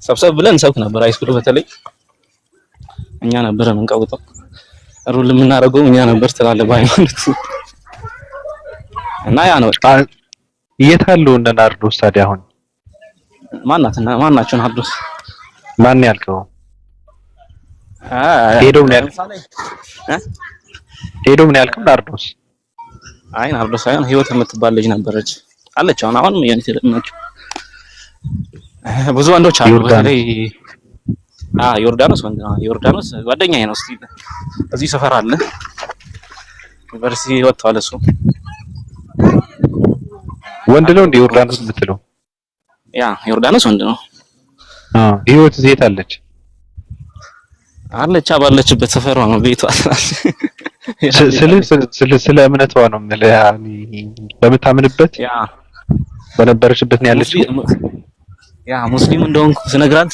Speaker 4: ሰብሰብ ብለን ሰብክ ነበር ሃይስኩል በተለይ እኛ ነበር የምንቀውጠው። ሩል የምናደርገው እኛ ነበር ትላለህ ባይማለት። እና ያ ነው
Speaker 1: እየታሉ እንደ ናርዶስ። ታዲያ አሁን
Speaker 4: ማናቸው ናርዶስ?
Speaker 1: ማን ያልከው? ሄዶ ምን ያልከው ናርዶስ?
Speaker 4: አይ ናርዶስ ሳይሆን ህይወት የምትባል ልጅ ነበረች አለች። አሁንም ያንተ ናቸው ብዙ ወንዶች አሉ። በተለይ ዮርዳኖስ ጓደኛዬ ነው። እስቲ እዚህ ሰፈር አለ ዩኒቨርሲቲ ወጥቷል እሱ።
Speaker 1: ወንድ ነው እንደ ዮርዳኖስ የምትለው?
Speaker 4: ያ ዮርዳኖስ ወንድ ነው።
Speaker 1: ህይወት ዜት አለች
Speaker 4: ባለችበት ሰፈሯ ነው ቤቷ።
Speaker 1: ስለ እምነቷ ነው በምታምንበት በነበረችበት ነው ያለችው።
Speaker 4: ያ ሙስሊም እንደሆንኩ ስነግራት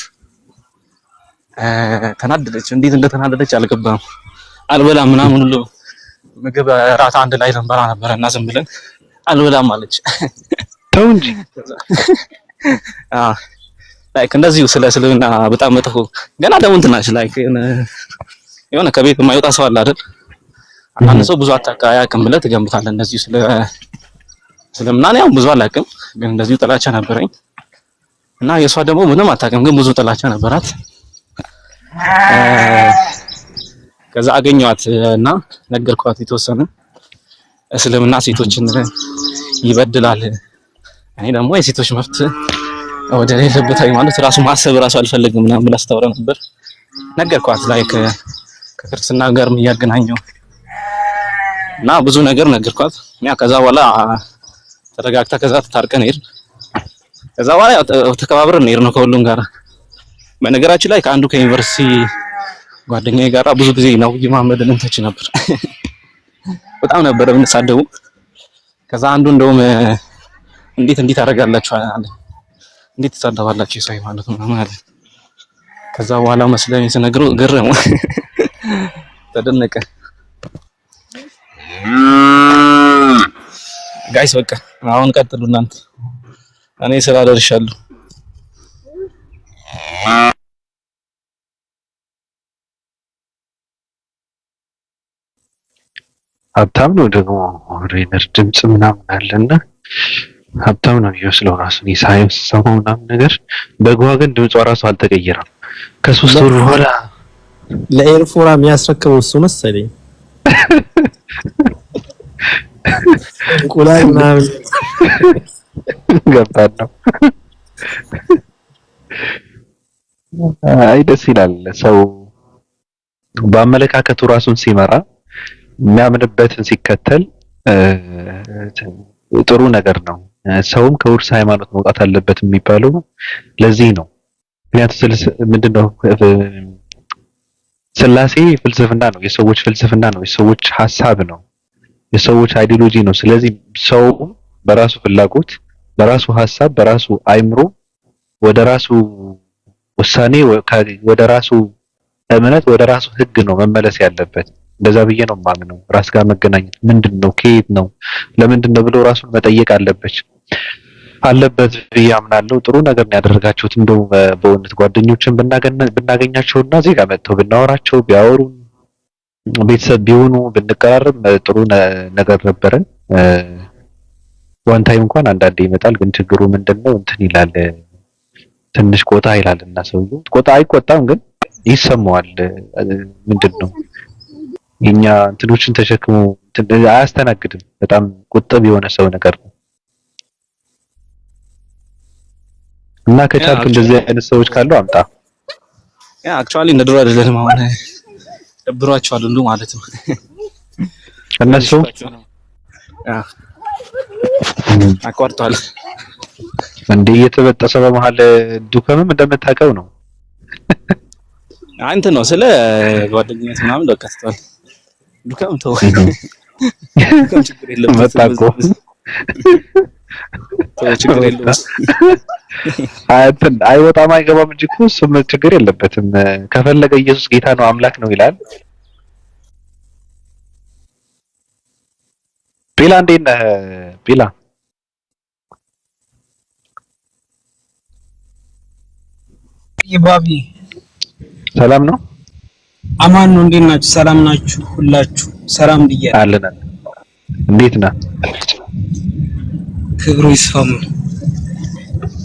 Speaker 4: ተናደደች። እንዴት እንደተናደደች አልገባም። አልበላም ምናምን ሁሉ ምግብ ራት አንድ ላይ ልንበላ ነበር እና ዝም ብለን አልበላም አለች።
Speaker 1: ተው እንጂ
Speaker 4: ላይክ እንደዚሁ ስለ እስልምና በጣም መጥፎ ገና ደግሞ እንትን ናች። ላይክ የሆነ ከቤት የማይወጣ ሰው አለ አይደል? አንዳንድ ሰው ብዙ አያውቅም ብለህ ትገምታለህ። እንደዚሁ ስለ እስልምና ያው ብዙ አላውቅም፣ ግን እንደዚሁ ጥላቻ ነበረኝ እና የሷ ደግሞ ምንም አታውቅም፣ ግን ብዙ ጥላቻ ነበራት። ከዛ አገኘኋት እና ነገርኳት የተወሰነ እስልምና ሴቶችን ይበድላል፣ እኔ ደግሞ የሴቶች መብት ወደ ሌለበት ማለት ራሱ ማሰብ ራሱ አልፈልግም ምናምን ብላ ስታወራ ነበር። ነገርኳት ላይክ ከክርስትና ጋር የሚያገናኘው እና ብዙ ነገር ነገርኳት። ያ ከዛ በኋላ ተረጋግታ ከዛ ታርቀን ሄድን። ከዛ በኋላ ተከባብረን ሄድን ነው ከሁሉም ጋር። በነገራችን ላይ ከአንዱ ከዩኒቨርሲቲ ጓደኛዬ ጋር ብዙ ጊዜ ነው መሐመድን እንተች ነበር። በጣም ነበር የምንሳደቡ። ከዛ አንዱ እንደውም እንዴት አደርጋላችሁ አለ። እንዴት ተሳደባላችሁ የሰው ሃይማኖት ምናምን አለ። ከዛ በኋላ መስለኝ ስነግረው ገረመው፣ ተደነቀ። ጋይስ በቃ አሁን ቀጥሉ እናንተ፣ እኔ ስራ ደርሻለሁ።
Speaker 1: ሀብታም ነው ደግሞ ሬነር ድምጽ ምናምን አለና ሀብታም ነው የሚመስለው ራሱን የሳይንስ ሰው ምናምን ነገር። በጓ ግን ድምጿ ራሱ አልተቀየረም። ከሶስት ወር በኋላ
Speaker 2: ለኤርፎራ የሚያስረክበው እሱ መሰለኝ። እንቁላል ምናምን
Speaker 1: ገባን ነው። አይ ደስ ይላል ሰው በአመለካከቱ ራሱን ሲመራ የሚያምንበትን ሲከተል ጥሩ ነገር ነው። ሰውም ከውርስ ሃይማኖት መውጣት አለበት የሚባለው ለዚህ ነው። ምክንያቱም ምንድነው ስላሴ ፍልስፍና ነው፣ የሰዎች ፍልስፍና ነው፣ የሰዎች ሐሳብ ነው፣ የሰዎች አይዲዮሎጂ ነው። ስለዚህ ሰው በራሱ ፍላጎት፣ በራሱ ሐሳብ፣ በራሱ አይምሮ ወደ ራሱ ውሳኔ፣ ወደ ራሱ እምነት፣ ወደ ራሱ ህግ ነው መመለስ ያለበት። እንደዛ ብዬ ነው የማምነው። ራስ ጋር መገናኘት ምንድነው፣ ከየት ነው፣ ለምንድነው ብሎ ራሱን መጠየቅ አለበት ብዬ አምናለሁ። ጥሩ ነገር ነው ያደረጋችሁት። እንደው በእውነት ጓደኞችን ብናገኛቸውና እዚህ ጋር መጥተው ብናወራቸው ቢያወሩን ቤተሰብ ቢሆኑ ብንቀራረብ ጥሩ ነገር ነበረን። ዋን ታይም እንኳን አንዳንዴ ይመጣል፣ ግን ችግሩ ምንድነው እንትን ይላል፣ ትንሽ ቆጣ ይላልና ሰውዬው ቆጣ አይቆጣም፣ ግን ይሰማዋል። ምንድነው የኛ እንትኖችን ተሸክሞ አያስተናግድም። በጣም ቁጥብ የሆነ ሰው ነገር ነው እና ከቻልክ እንደዚህ አይነት ሰዎች ካሉ አምጣ።
Speaker 4: ያ አክቹአሊ እንደ ድሮ አይደለም። አሁን ደብሯቸዋል ሁሉ ማለት ነው
Speaker 1: እነሱ
Speaker 4: አቋርጧል
Speaker 1: እንዴ እየተበጠሰ በመሃል ዱከምም እንደምታውቀው ነው።
Speaker 4: አንተ ነው ስለ ጓደኝነት ምናምን ደቀስተዋል። ዱከም ተው ዱከም ችግር የለም
Speaker 1: መጣቆ
Speaker 4: ተው ችግር የለም።
Speaker 1: አይወጣም አይገባም እንጂ እኮ እሱም ችግር የለበትም። ከፈለገ ኢየሱስ ጌታ ነው አምላክ ነው ይላል። ፒላ እንዴት ነህ ፒላ?
Speaker 5: ይባቢ
Speaker 1: ሰላም ነው?
Speaker 5: አማን ነው። እንዴት ናችሁ? ሰላም ናችሁ? ሁላችሁ ሰላም ብያለሁ።
Speaker 1: አለን። እንዴት ነህ?
Speaker 5: ክብሩ ይስፋም።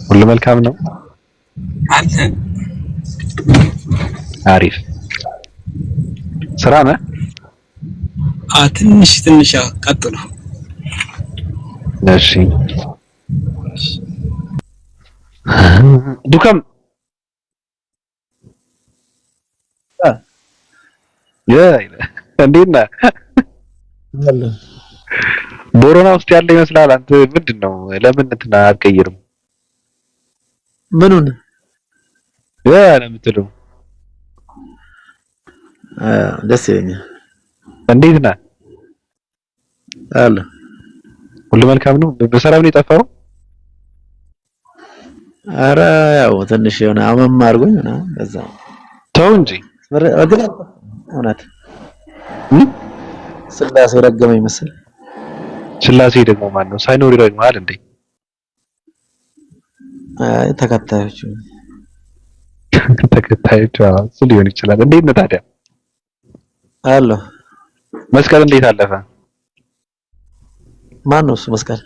Speaker 1: ሁሉ መልካም ነው
Speaker 5: አለ።
Speaker 1: አሪፍ ስራ ነህ?
Speaker 5: ትንሽ ቀጥሉ።
Speaker 1: እሺ ዱከም እንዴት ነህ? ቦሮና ውስጥ ያለ ይመስላል። አንተ ምንድነው? ለምን እንትን አትቀይርም?
Speaker 6: ምኑን
Speaker 1: ለምትለው
Speaker 6: ደስ ይለኛል።
Speaker 1: እንዴት ነህ?
Speaker 6: አለ
Speaker 1: ሁሉ መልካም ነው? በሰላም ነው የጠፋው?
Speaker 6: ኧረ ያው ትንሽ የሆነ አመም አድርጎኝ ነው በዛ።
Speaker 1: ተው እንጂ
Speaker 6: እውነት ስላሴ ረገመኝ መሰል።
Speaker 1: ስላሴ ደግሞ ማን ነው? ሳይኖር ይረግማል እንዴ?
Speaker 6: አይ ተከታዮቹ
Speaker 1: እሱ ሊሆን ይችላል። እንዴት ነው ታዲያ?
Speaker 6: አሎ
Speaker 1: መስቀል እንዴት አለፈ?
Speaker 6: ማን ነው እሱ መስቀል?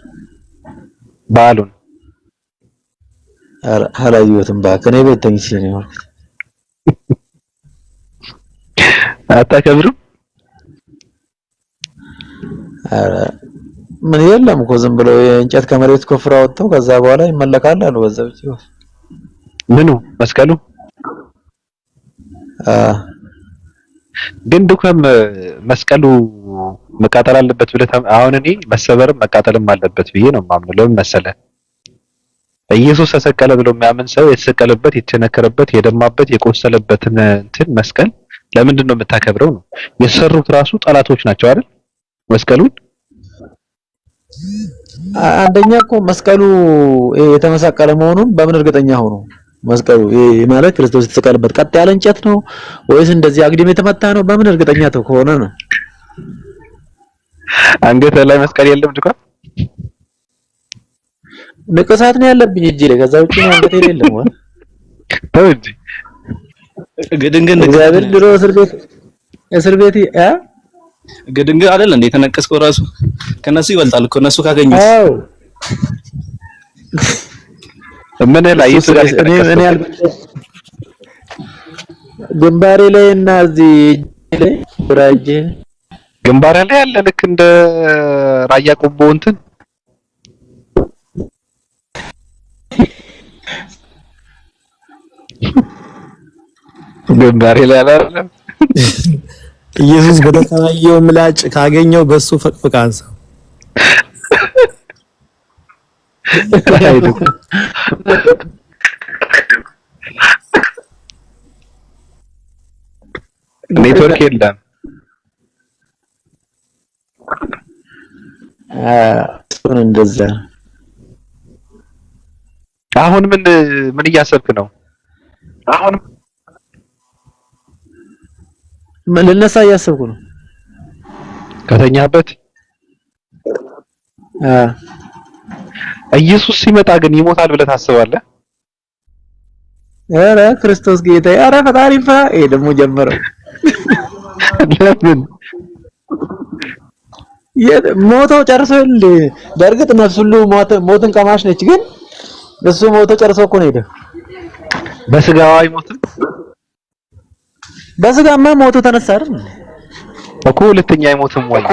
Speaker 1: በዓሉን
Speaker 6: አላየሁትም። እኔ ቤት ተኝቼ ነው የዋልኩት።
Speaker 1: አታከብሩም?
Speaker 6: ኧረ ምን የለም እኮ ዝም ብለው የእንጨት ከመሬት ኮፍራ ወጥተው ከዛ በኋላ ይመለካል አሉ። በዛው ብቻ
Speaker 1: ምኑ መስቀሉ ግን ዱከም መስቀሉ መቃጠል አለበት ብለህ አሁን እኔ መሰበርም መቃጠልም አለበት ብዬ ነው የማምነው። ለምን መሰለህ? ኢየሱስ ተሰቀለ ብሎ የሚያምን ሰው የተሰቀለበት፣ የተቸነከረበት፣ የደማበት፣ የቆሰለበትን እንትን መስቀል ለምንድን ነው የምታከብረው ነው? የሰሩት ራሱ ጠላቶች ናቸው አይደል? መስቀሉን
Speaker 6: አንደኛ እኮ መስቀሉ የተመሰቀለ መሆኑን በምን እርግጠኛ ሆኖ? መስቀሉ ማለት ክርስቶስ የተሰቀለበት ቀጥ ያለ እንጨት ነው ወይስ እንደዚህ አግድም የተመታ ነው? በምን እርግጠኛ ከሆነ ነው?
Speaker 1: አንገት ላይ መስቀል የለም ድኳ
Speaker 6: ንቅሳት ነው ያለብኝ እጄ ላይ። ከዛ ውጪ ነው አንገት የሌለም ወይ
Speaker 1: ተው እንጂ
Speaker 4: ግድንግን
Speaker 6: እግዚአብሔር ድሮ እስር ቤት
Speaker 4: ግድንግን አይደል እንዴ የተነቀስከው? ራሱ ከነሱ ይበልጣል እኮ እነሱ ካገኙት።
Speaker 6: አዎ
Speaker 1: ምን ላይ
Speaker 6: እኔ ግንባሬ ላይ እና እዚህ ላይ ራጄ
Speaker 1: ግንባሬ ላይ ያለ ልክ እንደ ራያ ቆቦ እንትን ግንባሬ ላይ ያለ
Speaker 2: ኢየሱስ በተሰማየው ምላጭ ካገኘው በሱ ፈቅፍቅ አንሳው።
Speaker 1: ኔትወርክ የለም።
Speaker 6: እንደዛ
Speaker 1: አሁን ምን እያሰብክ ነው? አሁን
Speaker 6: ልነሳ እያሰብኩ ነው።
Speaker 1: ከተኛበት ኢየሱስ ሲመጣ ግን ይሞታል ብለህ ታስባለህ?
Speaker 6: ኧረ ክርስቶስ ጌታዬ፣ ኧረ ፈጣሪ ፍራ። ይሄ ደግሞ ጀመረው።
Speaker 1: ለምን
Speaker 6: ሞተው ጨርሶ እንደ በእርግጥ ነፍስ ሁሉ ሞትን ቀማሽ ነች፣ ግን እሱ ሞቶ ጨርሶ እኮ ነው ሄደው።
Speaker 1: በስጋው አይሞትም?
Speaker 6: በስጋማ ሞቶ ተነሳ አይደል
Speaker 1: እኮ። ሁለተኛ አይሞትም ወይ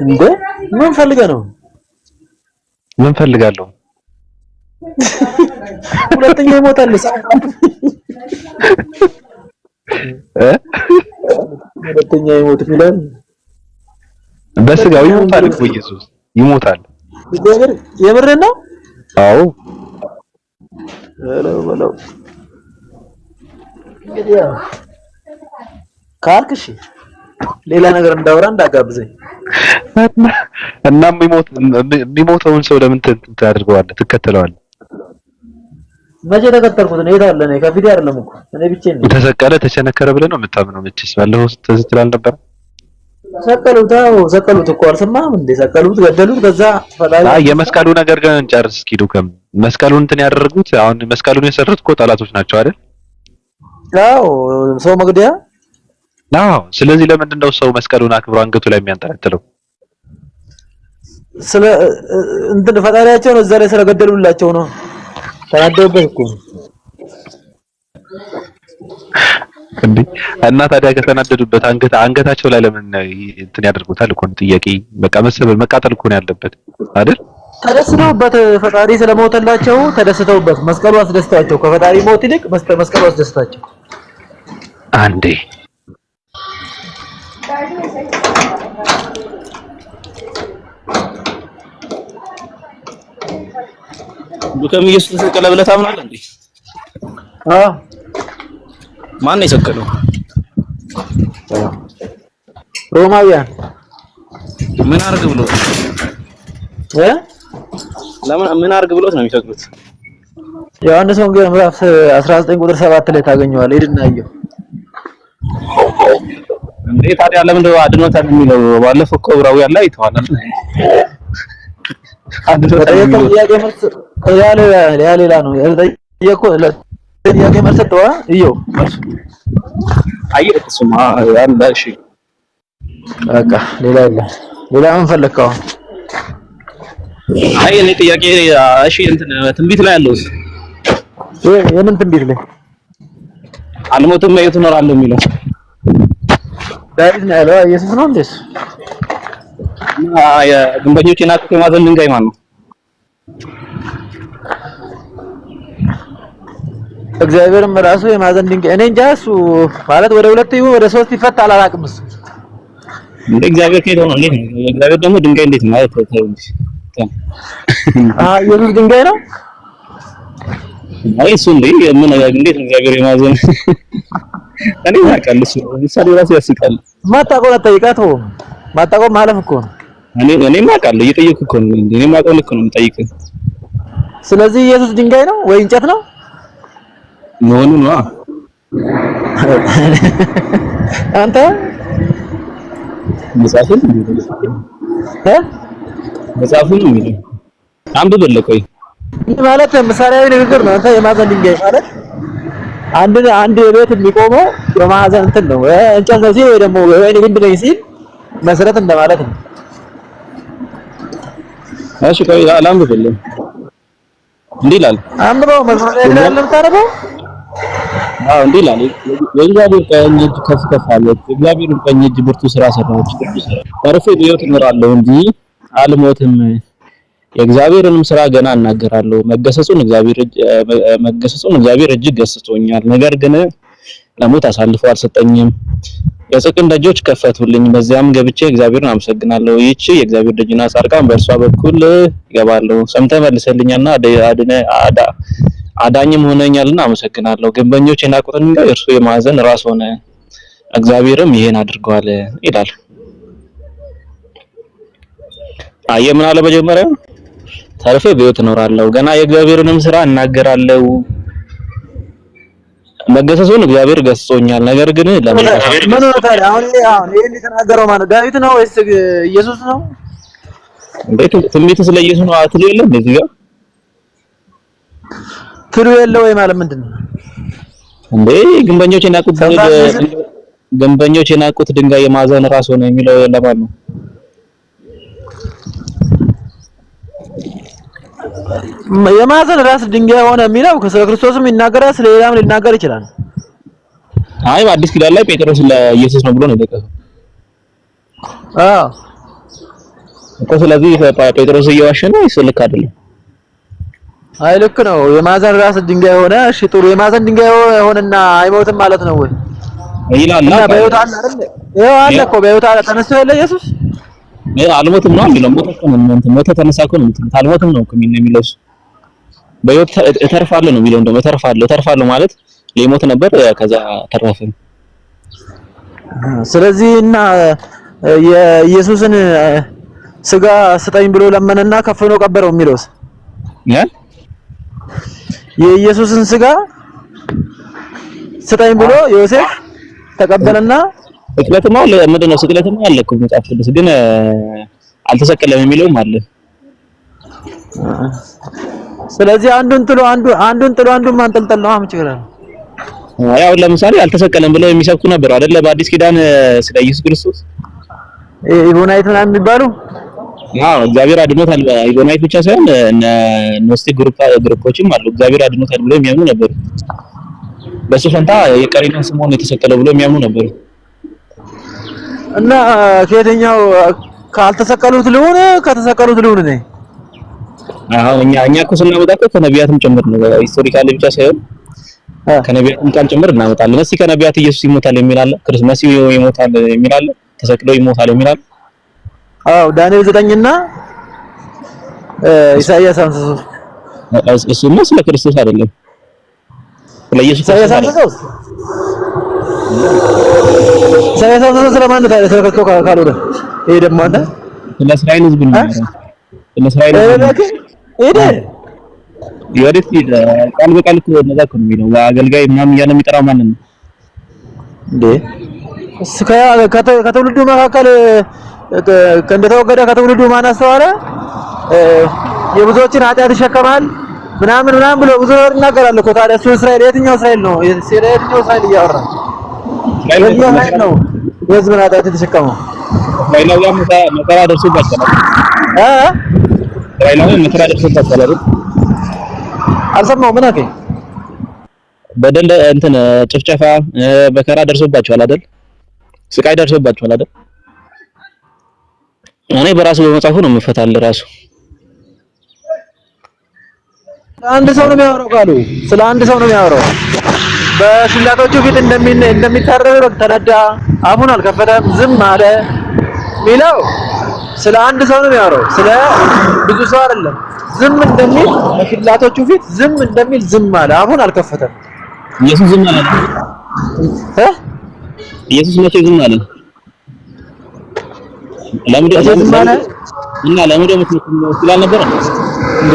Speaker 6: እንዴ? ምን ፈልገህ ነው?
Speaker 1: ምን ፈልጋለሁ?
Speaker 6: ሁለተኛ ይሞታል ሁለተኛ ይሞት ይላል።
Speaker 1: በስጋው ይሞታል እኮ ኢየሱስ ይሞታል።
Speaker 6: የምር ነው?
Speaker 1: አዎ
Speaker 6: በለው እንግዲህ ካልክሽ ሌላ ነገር እንዳወራ እንዳጋብዘኝ
Speaker 1: እና የሚሞተውን ሰው ለምን ታደርገዋለህ? ትከተለዋለህ?
Speaker 6: መቼ ተከተልኩት? ነው የታለ ነው? ከፊቴ አይደለም እኮ እኔ ብቻዬን ነኝ።
Speaker 1: ተሰቀለ ተቸነከረ ብለህ ነው የምታምነው? መቼስ ባለፈው ስትል አልነበረ?
Speaker 6: ሰቀሉት እኮ አልሰማህም እንዴ? ሰቀሉት፣ ገደሉት። ከዛ ፈጣሪ
Speaker 1: የመስቀሉ ነገር ግን እንጨርስ እስኪ ዱከም። መስቀሉን እንትን ያደረጉት አሁን መስቀሉን የሰሩት እኮ ጠላቶች ናቸው አይደል?
Speaker 6: አዎ ሰው መግደያ።
Speaker 1: አዎ። ስለዚህ ለምንድን ነው ሰው መስቀሉን አክብሮ አንገቱ ላይ የሚያንጠለጥለው?
Speaker 6: ስለ እንትን ፈጣሪያቸውን እዛ ላይ ስለገደሉላቸው ነው። ተናደውበት እኮ
Speaker 1: እንዴ። እና ታዲያ ከተናደዱበት አንገታቸው ላይ ለምን እንትን ያደርጉታል እኮ ጥያቄ። በቃ መሰበር መቃጠል እኮ ነው ያለበት አይደል?
Speaker 6: ተደስተውበት ፈጣሪ ስለሞተላቸው ተደስተውበት መስቀሉ አስደስታቸው። ከፈጣሪ ሞት ይልቅ መስቀሉ አስደስታቸው።
Speaker 1: አንዴ
Speaker 4: ዱከም ኢየሱስ ተሰቀለ ብለህ ታምናለህ እንዴ?
Speaker 6: አዎ
Speaker 4: ማን ነው የሰቀለው?
Speaker 6: ሮማውያን
Speaker 4: ምን አርግ ብሎት ለምን ምን አርግ ብሎት ነው የሚሰቅሉት?
Speaker 6: ዮሐንስ ወንጌል ምዕራፍ 19 ቁጥር 7 ላይ ታገኘዋለህ። ሄድና አየው
Speaker 4: እንዴ። ታዲያ ለምን ነው አድኖታል የሚለው? ባለፈው እኮ ዕብራውያን ላይ አይተዋል አይደል? አድኖታል የሚለው ሌላ ነው። ጥያቄ መልስ ተዋ እየው አየህ እሱማ ያለ እሺ
Speaker 6: በቃ ሌላ ምን ፈለከው?
Speaker 4: አይ እኔ ጥያቄ እሺ እንትን ትንቢት ላይ ያለው
Speaker 6: የምን ትንቢት ላይ
Speaker 4: አልሞትም በሕይወት እኖራለሁ የሚለው
Speaker 6: ዳዊት ነው ያለው? ኢየሱስ ነው እንዴ?
Speaker 4: ግንበኞች የናቁት የማዕዘን ድንጋይ ማን ነው?
Speaker 6: እግዚአብሔርም ራሱ የማዕዘን ድንጋይ እኔ እንጃ። እሱ ማለት ወደ 2 ይሁን ወደ 3 ይፈታል አላውቅም። እሱ
Speaker 4: እንዴ እግዚአብሔር ከየት ሆነ? እንዴት ነው እግዚአብሔር ደግሞ ድንጋይ እንዴት ማለት ነው?
Speaker 6: ኢየሱስ ድንጋይ ነው?
Speaker 4: አይ እሱ እንዴ ምን እንዴት እግዚአብሔር የማዕዘን እኔ ታውቃለህ፣ እሱ ምሳሌ ራሱ ያስቃል።
Speaker 6: ማታውቀው አትጠይቃት። ማታውቀው ማለፍ እኮ ነው።
Speaker 4: እኔ አውቃለሁ፣ እየጠየኩህ እኮ ነው። እኔ የማውቀው ልክ ነው የምጠይቅህ።
Speaker 6: ስለዚህ ኢየሱስ ድንጋይ ነው ወይ እንጨት ነው?
Speaker 4: መሆኑ ነው።
Speaker 6: አንተ
Speaker 4: መጽሐፉን የሚለው አንብበል። ቆይ
Speaker 6: ማለት ምሳሌያዊ ንግግር ነው። አንተ የማዕዘን ድንጋይ ማለት አንድ ቤት የሚቆመው በማዕዘን እንትን ነው። እንጨት ነው ሲል ወይ ደግሞ ወይኔ ግንድ ነው ሲል መሰረት እንደማለት ነው።
Speaker 4: እሺ ቆይ አላንብበል። እንዲህ ይላል።
Speaker 6: አንብበው። መሰረት ላይ ለምታነበው
Speaker 4: እንዲህ ይላል። የእግዚአብሔር ቀኝ እጅ ከፍ ከፍ አለች፣ የእግዚአብሔር ቀኝ እጅ ብርቱ ስራ ሰራች። ተርፌ በሕይወት እኖራለሁ እንጂ አልሞትም፣ የእግዚአብሔርንም ስራ ገና እናገራለሁ። መገሰጹን እግዚአብሔር እጅግ ገስጾኛል፣ ነገር ግን ለሞት አሳልፎ አልሰጠኝም። የጽድቅን ደጆች ከፈቱልኝ፣ በዚያም ገብቼ እግዚአብሔርን አመሰግናለሁ። ይህች የእግዚአብሔር ደጅና ጻድቃን በእርሷ በኩል ይገባለሁ። ሰምተህ መልሰልኛልና አዳኝም ሆነኛልና አመሰግናለሁ። ግንበኞች የናቁትን ድንጋይ እርሱ የማዕዘን ራስ ሆነ፣ እግዚአብሔርም ይሄን አድርጓል ይላል። አየህ ምን አለ መጀመሪያ? ተርፌ በሕይወት እኖራለሁ፣ ገና የእግዚአብሔርንም ስራ እናገራለሁ። መገሰጹን እግዚአብሔር ገስጾኛል፣ ነገር ግን ለምን
Speaker 6: ነው ታዲያ? አሁን ይሄን የተናገረው ማለት ዳዊት ነው ወይስ ኢየሱስ ነው?
Speaker 4: እንዴት ትንቢት ስለ ኢየሱስ ነው አትሉ የለም እዚህ ጋር
Speaker 6: ትሉ የለው ወይ ማለት ምንድነው?
Speaker 4: እንዴ ግንበኞች የናቁት ድንጋይ የማዕዘን ራስ ሆነ የሚለው ለማን ነው?
Speaker 6: የማዕዘን ራስ ድንጋይ ሆነ የሚለው ስለ ክርስቶስም ይናገራል፣ ስለ ሌላም ሊናገር ይችላል።
Speaker 4: አይ በአዲስ ኪዳን ላይ ጴጥሮስ ለኢየሱስ ነው ብሎ ነው የጠቀሰው። እኮ ስለዚህ ጴጥሮስ እየዋሸ ነው ወይስ ልክ አይደለም?
Speaker 6: አይ ልክ ነው። የማዕዘን ራስ ድንጋይ ሆነ። እሺ ጥሩ። የማዕዘን ድንጋይ ሆነና አይሞትም ማለት ነው ወይ?
Speaker 4: ይላል
Speaker 6: በሕይወት አለ አይደል? ይኸው አለ እኮ በሕይወት አለ። ተነስቶ የለ ኢየሱስ
Speaker 4: አልሞትም ነው የሚለው። ሞተ ተነሳ እኮ ነው የምትለው። አልሞትም ነው የሚለው እሱ። በሕይወት እተርፋለሁ ነው የሚለው። እንደውም እተርፋለሁ ማለት ሊሞት ነበር ከዛ ተረፈ።
Speaker 6: ስለዚህ እና የኢየሱስን ስጋ ስጠኝ ብሎ ለመነና ከፍኖ ቀበረው የሚለውስ የኢየሱስን ስጋ ስጠኝ ብሎ ዮሴፍ ተቀበለና
Speaker 4: ስቅለትማ ምንድን ነው? ስቅለትማ አለ እኮ መጽሐፍ ቅዱስ ግን አልተሰቀለም የሚለውም አለ። ስለዚህ አንዱን ጥሎ አንዱን ማንጠልጠል ነው አምጪራል። ያው ለምሳሌ አልተሰቀለም ብለው የሚሰብኩ ነበር አይደለ? በአዲስ ኪዳን ስለ ኢየሱስ ክርስቶስ
Speaker 6: ኢቦናይት ምናምን የሚባሉ
Speaker 4: እግዚአብሔር አድኖታል። ኢቦናይት ብቻ ሳይሆን ኖስቲክ ግሩፖችም አሉ። እግዚአብሔር አድኖታል ብለው የሚያምኑ ነበር። በሱ ፈንታ የቀሬና ስምዖን የተሰቀለው ብለው የሚያምኑ ነበር።
Speaker 6: እና ከየትኛው ካልተሰቀሉት ልሁን ከተሰቀሉት ልሁን ነኝ?
Speaker 4: እኛ እኮ ስናመጣ እኮ ከነቢያትም ጭምር ነው። ሂስቶሪካሊ ብቻ ሳይሆን ከነቢያትም ቃል ጭምር እናመጣለን። እስኪ ከነቢያት ኢየሱስ ይሞታል የሚል አለ? ክርስቶስ መሲሁ ይሞታል የሚል አለ? ተሰቅሎ ይሞታል የሚላል።
Speaker 6: አዎ ዳንኤል 9 እና ኢሳይያስ 53
Speaker 4: እሱማ ስለ ክርስቶስ አይደለም ስለ ኢየሱስ
Speaker 6: ኢሳይያስ 53 ስለማን ነው ታዲያ? ስለከቶ ካልሆነ ይሄ ደግሞ አንተ
Speaker 4: ስለ እስራኤል ህዝብ ነው። ስለ እስራኤል ህዝብ
Speaker 6: ሄደ
Speaker 4: ይወደት ቃል በቃል እኮ እንደዛ እኮ ነው የሚለው። አገልጋይ ምናምን እያለ የሚጠራው ማንን ነው
Speaker 6: እንዴ? ከትውልዱ መካከል እንደተወገደ ከትውልዱ ማን አስተዋለ? የብዙዎችን ኃጢአት ይሸከማል ምናምን ብሎ ብዙ ነገር ይናገራል እኮ። ታዲያ እሱ እስራኤል የትኛው እስራኤል ነው? የትኛው እስራኤል እያወራ የትኛው እስራኤል ነው የህዝብን ኃጢአት የተሸከመው?
Speaker 4: እስራኤላውያን መከራ ደርሶባቸዋል። እስራኤላውያን መከራ ደርሶባቸዋል አይደል?
Speaker 6: አልሰማሁም። ምን አልከኝ?
Speaker 4: በደል እንትን ጭፍጨፋ መከራ ደርሶባቸዋል አይደል? ስቃይ ደርሶባቸዋል አይደል? እኔ በራሱ በመጻፉ ነው የምፈታል ራሱ
Speaker 6: አንድ ሰው ነው የሚያወራው ቃሉ ስለ አንድ ሰው ነው የሚያወራው። በሽላቶቹ ፊት እንደሚታረድ ተነዳ፣ አፉን አልከፈተም፣ ዝም አለ ሚለው ስለ አንድ ሰው ነው የሚያወራው፣ ስለ ብዙ ሰው አይደለም። ዝም እንደሚል በሽላቶቹ ፊት ዝም እንደሚል ዝም አለ፣ አፉን አልከፈተም።
Speaker 4: ኢየሱስ ዝም አለ ኢየሱስ መቼ ዝም አለ? ለምን ዝም አለ? እና ለምን ደግሞ ስላልነበረ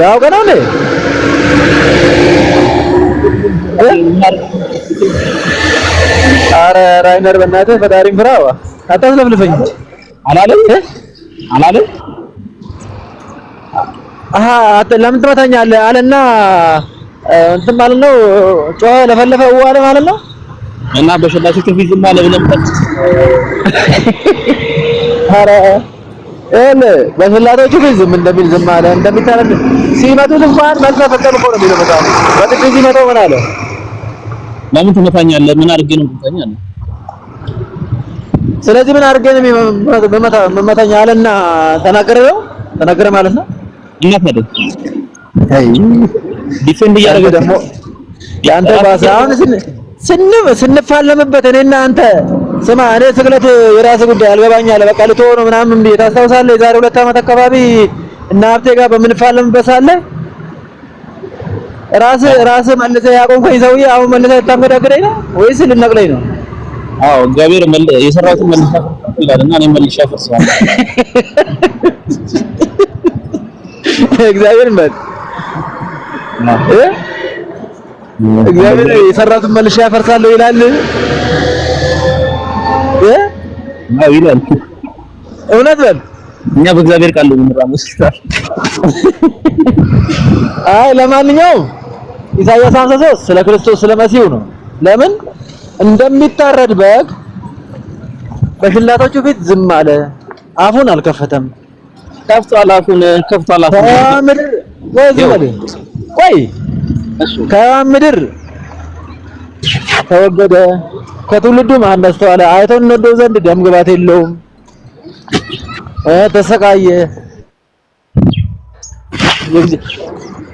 Speaker 6: ያው ገና ነው አረ ራይነር በእናትህ ፈጣሪን ፍራ አታስለፍልፈኝ አላለም ለምን ትመታኛለህ አለና እንትን ማለት ነው ጮኸ ለፈለፈ አለ ማለት ነው።
Speaker 4: እና በሽላቶቹ ፊት ዝም አለ ብለን
Speaker 6: አረ በሽላቶቹ ፊት ዝም እንደሚል ዝም አለ። እንደሚታረድ ሲመቱት እንኳን መልፈፈቀም እኮ ነው የሚለው በጣም በጥቂት ሲመታው ምን አለ?
Speaker 4: ለምን ትመታኛለህ? ምን አድርጌ ነው ትመታኛለህ?
Speaker 6: ስለዚህ ምን አድርጌ ነው መመታኛ አለና ተናገረ ማለት ነው።
Speaker 4: እና ታዲያ ዲፌንድ እያደረገ
Speaker 6: ደግሞ ያንተ ባሰ። አሁን ስንፋለምበት እኔና አንተ ስማ፣ እኔ ስቅለት የራስህ ጉዳይ አልገባኛል በቃ ልትሆን ነው ምናምን ብዬ ታስታውሳለህ? የዛሬ 2 ዓመት አካባቢ እና ሀብቴ ጋር በምንፋለምበት ሳለ ራስህ መልሰህ ያቆምከኝ ሰውዬ አሁን መልሰህ ልታንገዳግደኝ ነው ወይስ ልነቅለኝ ነው?
Speaker 4: አዎ እግዚአብሔር የሰራሁትን መልሻ ይላልና እኔ መልሻ ፈርሰዋል።
Speaker 6: እግዚአብሔር የሰራሁትን መልሻ ያፈርሳለሁ ይላል
Speaker 4: ይላል።
Speaker 6: እውነት በል
Speaker 4: እኛ በእግዚአብሔር ቃል ነው የምንራመስ።
Speaker 6: አይ ለማንኛውም ኢሳይያስ 53 ስለ ክርስቶስ ስለ መሲሁ ነው። ለምን እንደሚታረድ በግ በሽላቶቹ ፊት ዝም አለ፣ አፉን አልከፈተም።
Speaker 4: ከፍቷል አፉን።
Speaker 6: ከምድር ተወገደ፣ ከትውልዱ ማን አስተዋለ? አይቶ እንወደው ዘንድ ደም ግባት የለውም። ተሰቃየ፣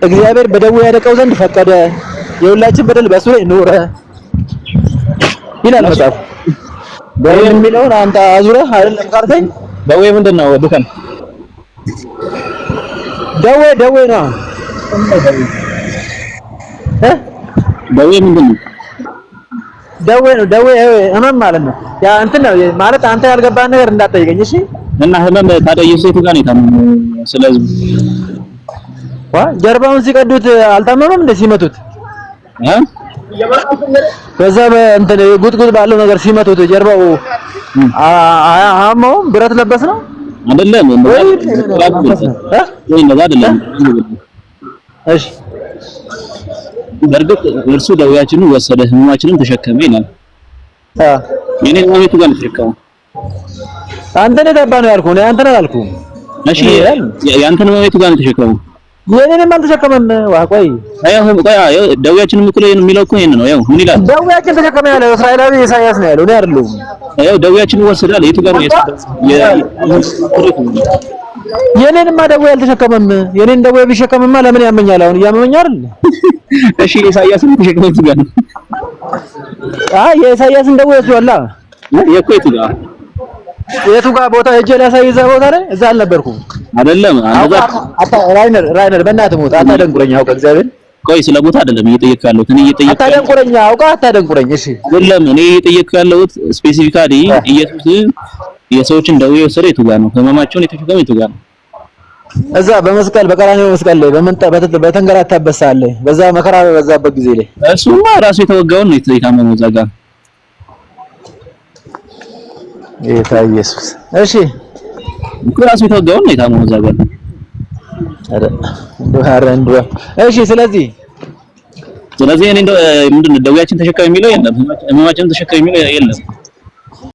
Speaker 6: እግዚአብሔር በደሙ ያደቀው ዘንድ ፈቀደ፣ የሁላችን በደል በእሱ ላይ ኖረ ይላል መጽሐፍ። ደዌ የሚለውን አንተ አዙረህ አይደለም ካልከኝ፣
Speaker 4: ደዌ ምንድነው? ድከም
Speaker 6: ደዌ ነው። ደዌ ምንድነው? ደዌ ህመም ማለት ነው። ያ እንትን ነው ማለት አንተ ያልገባህን ነገር እንዳትጠይቀኝ እሺ።
Speaker 4: እና ህመም ታዲያ ኢየሱስ ጋር ነው የታመመው። ስለዚህ
Speaker 6: ጀርባውን ሲቀዱት አልታመመም እንደ ሲመቱት በዛ እንትን ጉጥጉጥ ባለው ነገር ሲመቱት ጀርባው አማው ብረት ለበስ ነው
Speaker 4: አይደለም? እንደዛ አይደለም።
Speaker 6: እሺ
Speaker 4: በርግጥ እርሱ ደዌያችንን ወሰደ ህመማችንን ተሸከመ ይላል። የኔን ህመም ጋር ተሸከመ።
Speaker 6: አንተ ነህ ተባ ነው ያልኩህ፣ አንተ ነህ አላልኩም።
Speaker 4: እሺ ያንተን ህመም ጋር ተሸከመ።
Speaker 6: የኔንም አልተሸከመም። ቆይ
Speaker 4: ደዌያችንን ምክሎ የሚለው እኮ ይሄን ነው። ያው ምን ይላል?
Speaker 6: ደዌያችን ተሸከመ ያለው እስራኤላዊ ኢሳይያስ ነው ያለው፣ እኔ አይደለሁም።
Speaker 4: ያው ደዌያችንን ወሰዳል። የቱ ጋር ነው
Speaker 6: የኔንማ ደዌ አልተሸከመም። የኔን ደዌ ቢሸከምማ ለምን ያመኛል? አሁን እያመመኝ አይደል?
Speaker 4: እሺ ኢሳይያስን ተሸከመው እቱ ጋር ነው?
Speaker 6: የኢሳይያስን ደዌ ወስዷላ።
Speaker 4: የኮ እቱ ጋር
Speaker 6: የቱ ጋር ቦታ ሄጄ ላሳይ እዛ ቦታ ላይ እዛ አልነበርኩም
Speaker 4: አይደለም
Speaker 6: ራይነር በእናትህ ሞት አታደንቁረኝ አውቀህ እግዚአብሔር
Speaker 4: ቆይ ስለ ቦታ አይደለም እየጠየቅኩ ያለሁት እኔ እየጠየቅኩ
Speaker 6: አታደንቁረኝ አውቀህ አታደንቁረኝ እሺ
Speaker 4: አይደለም እኔ እየጠየቅኩ ያለሁት ስፔሲፊካሊ ኢየሱስ የሰዎችን ደዌ የወሰደው የቱ ጋር ነው ህመማቸውን የተሸከመው የቱ ጋር ነው
Speaker 6: እዛ በመስቀል በቀራንዮ መስቀል ላይ በተንገላታበት ሰዓት ላይ በዛ መከራ በበዛበት ጊዜ ላይ
Speaker 4: እሱማ ራሱ የተወጋውን ነው የታመመው እዛ ጋር
Speaker 6: ጌታ ኢየሱስ እሺ
Speaker 4: ራሱ የተወጋውን ነው የታመመው እዛ ጋር
Speaker 6: እሺ ስለዚህ
Speaker 4: እኔ ምንድነው ደዌያችን ተሸከም የሚለው የለም ህመማችን ተሸከም የሚለው የለም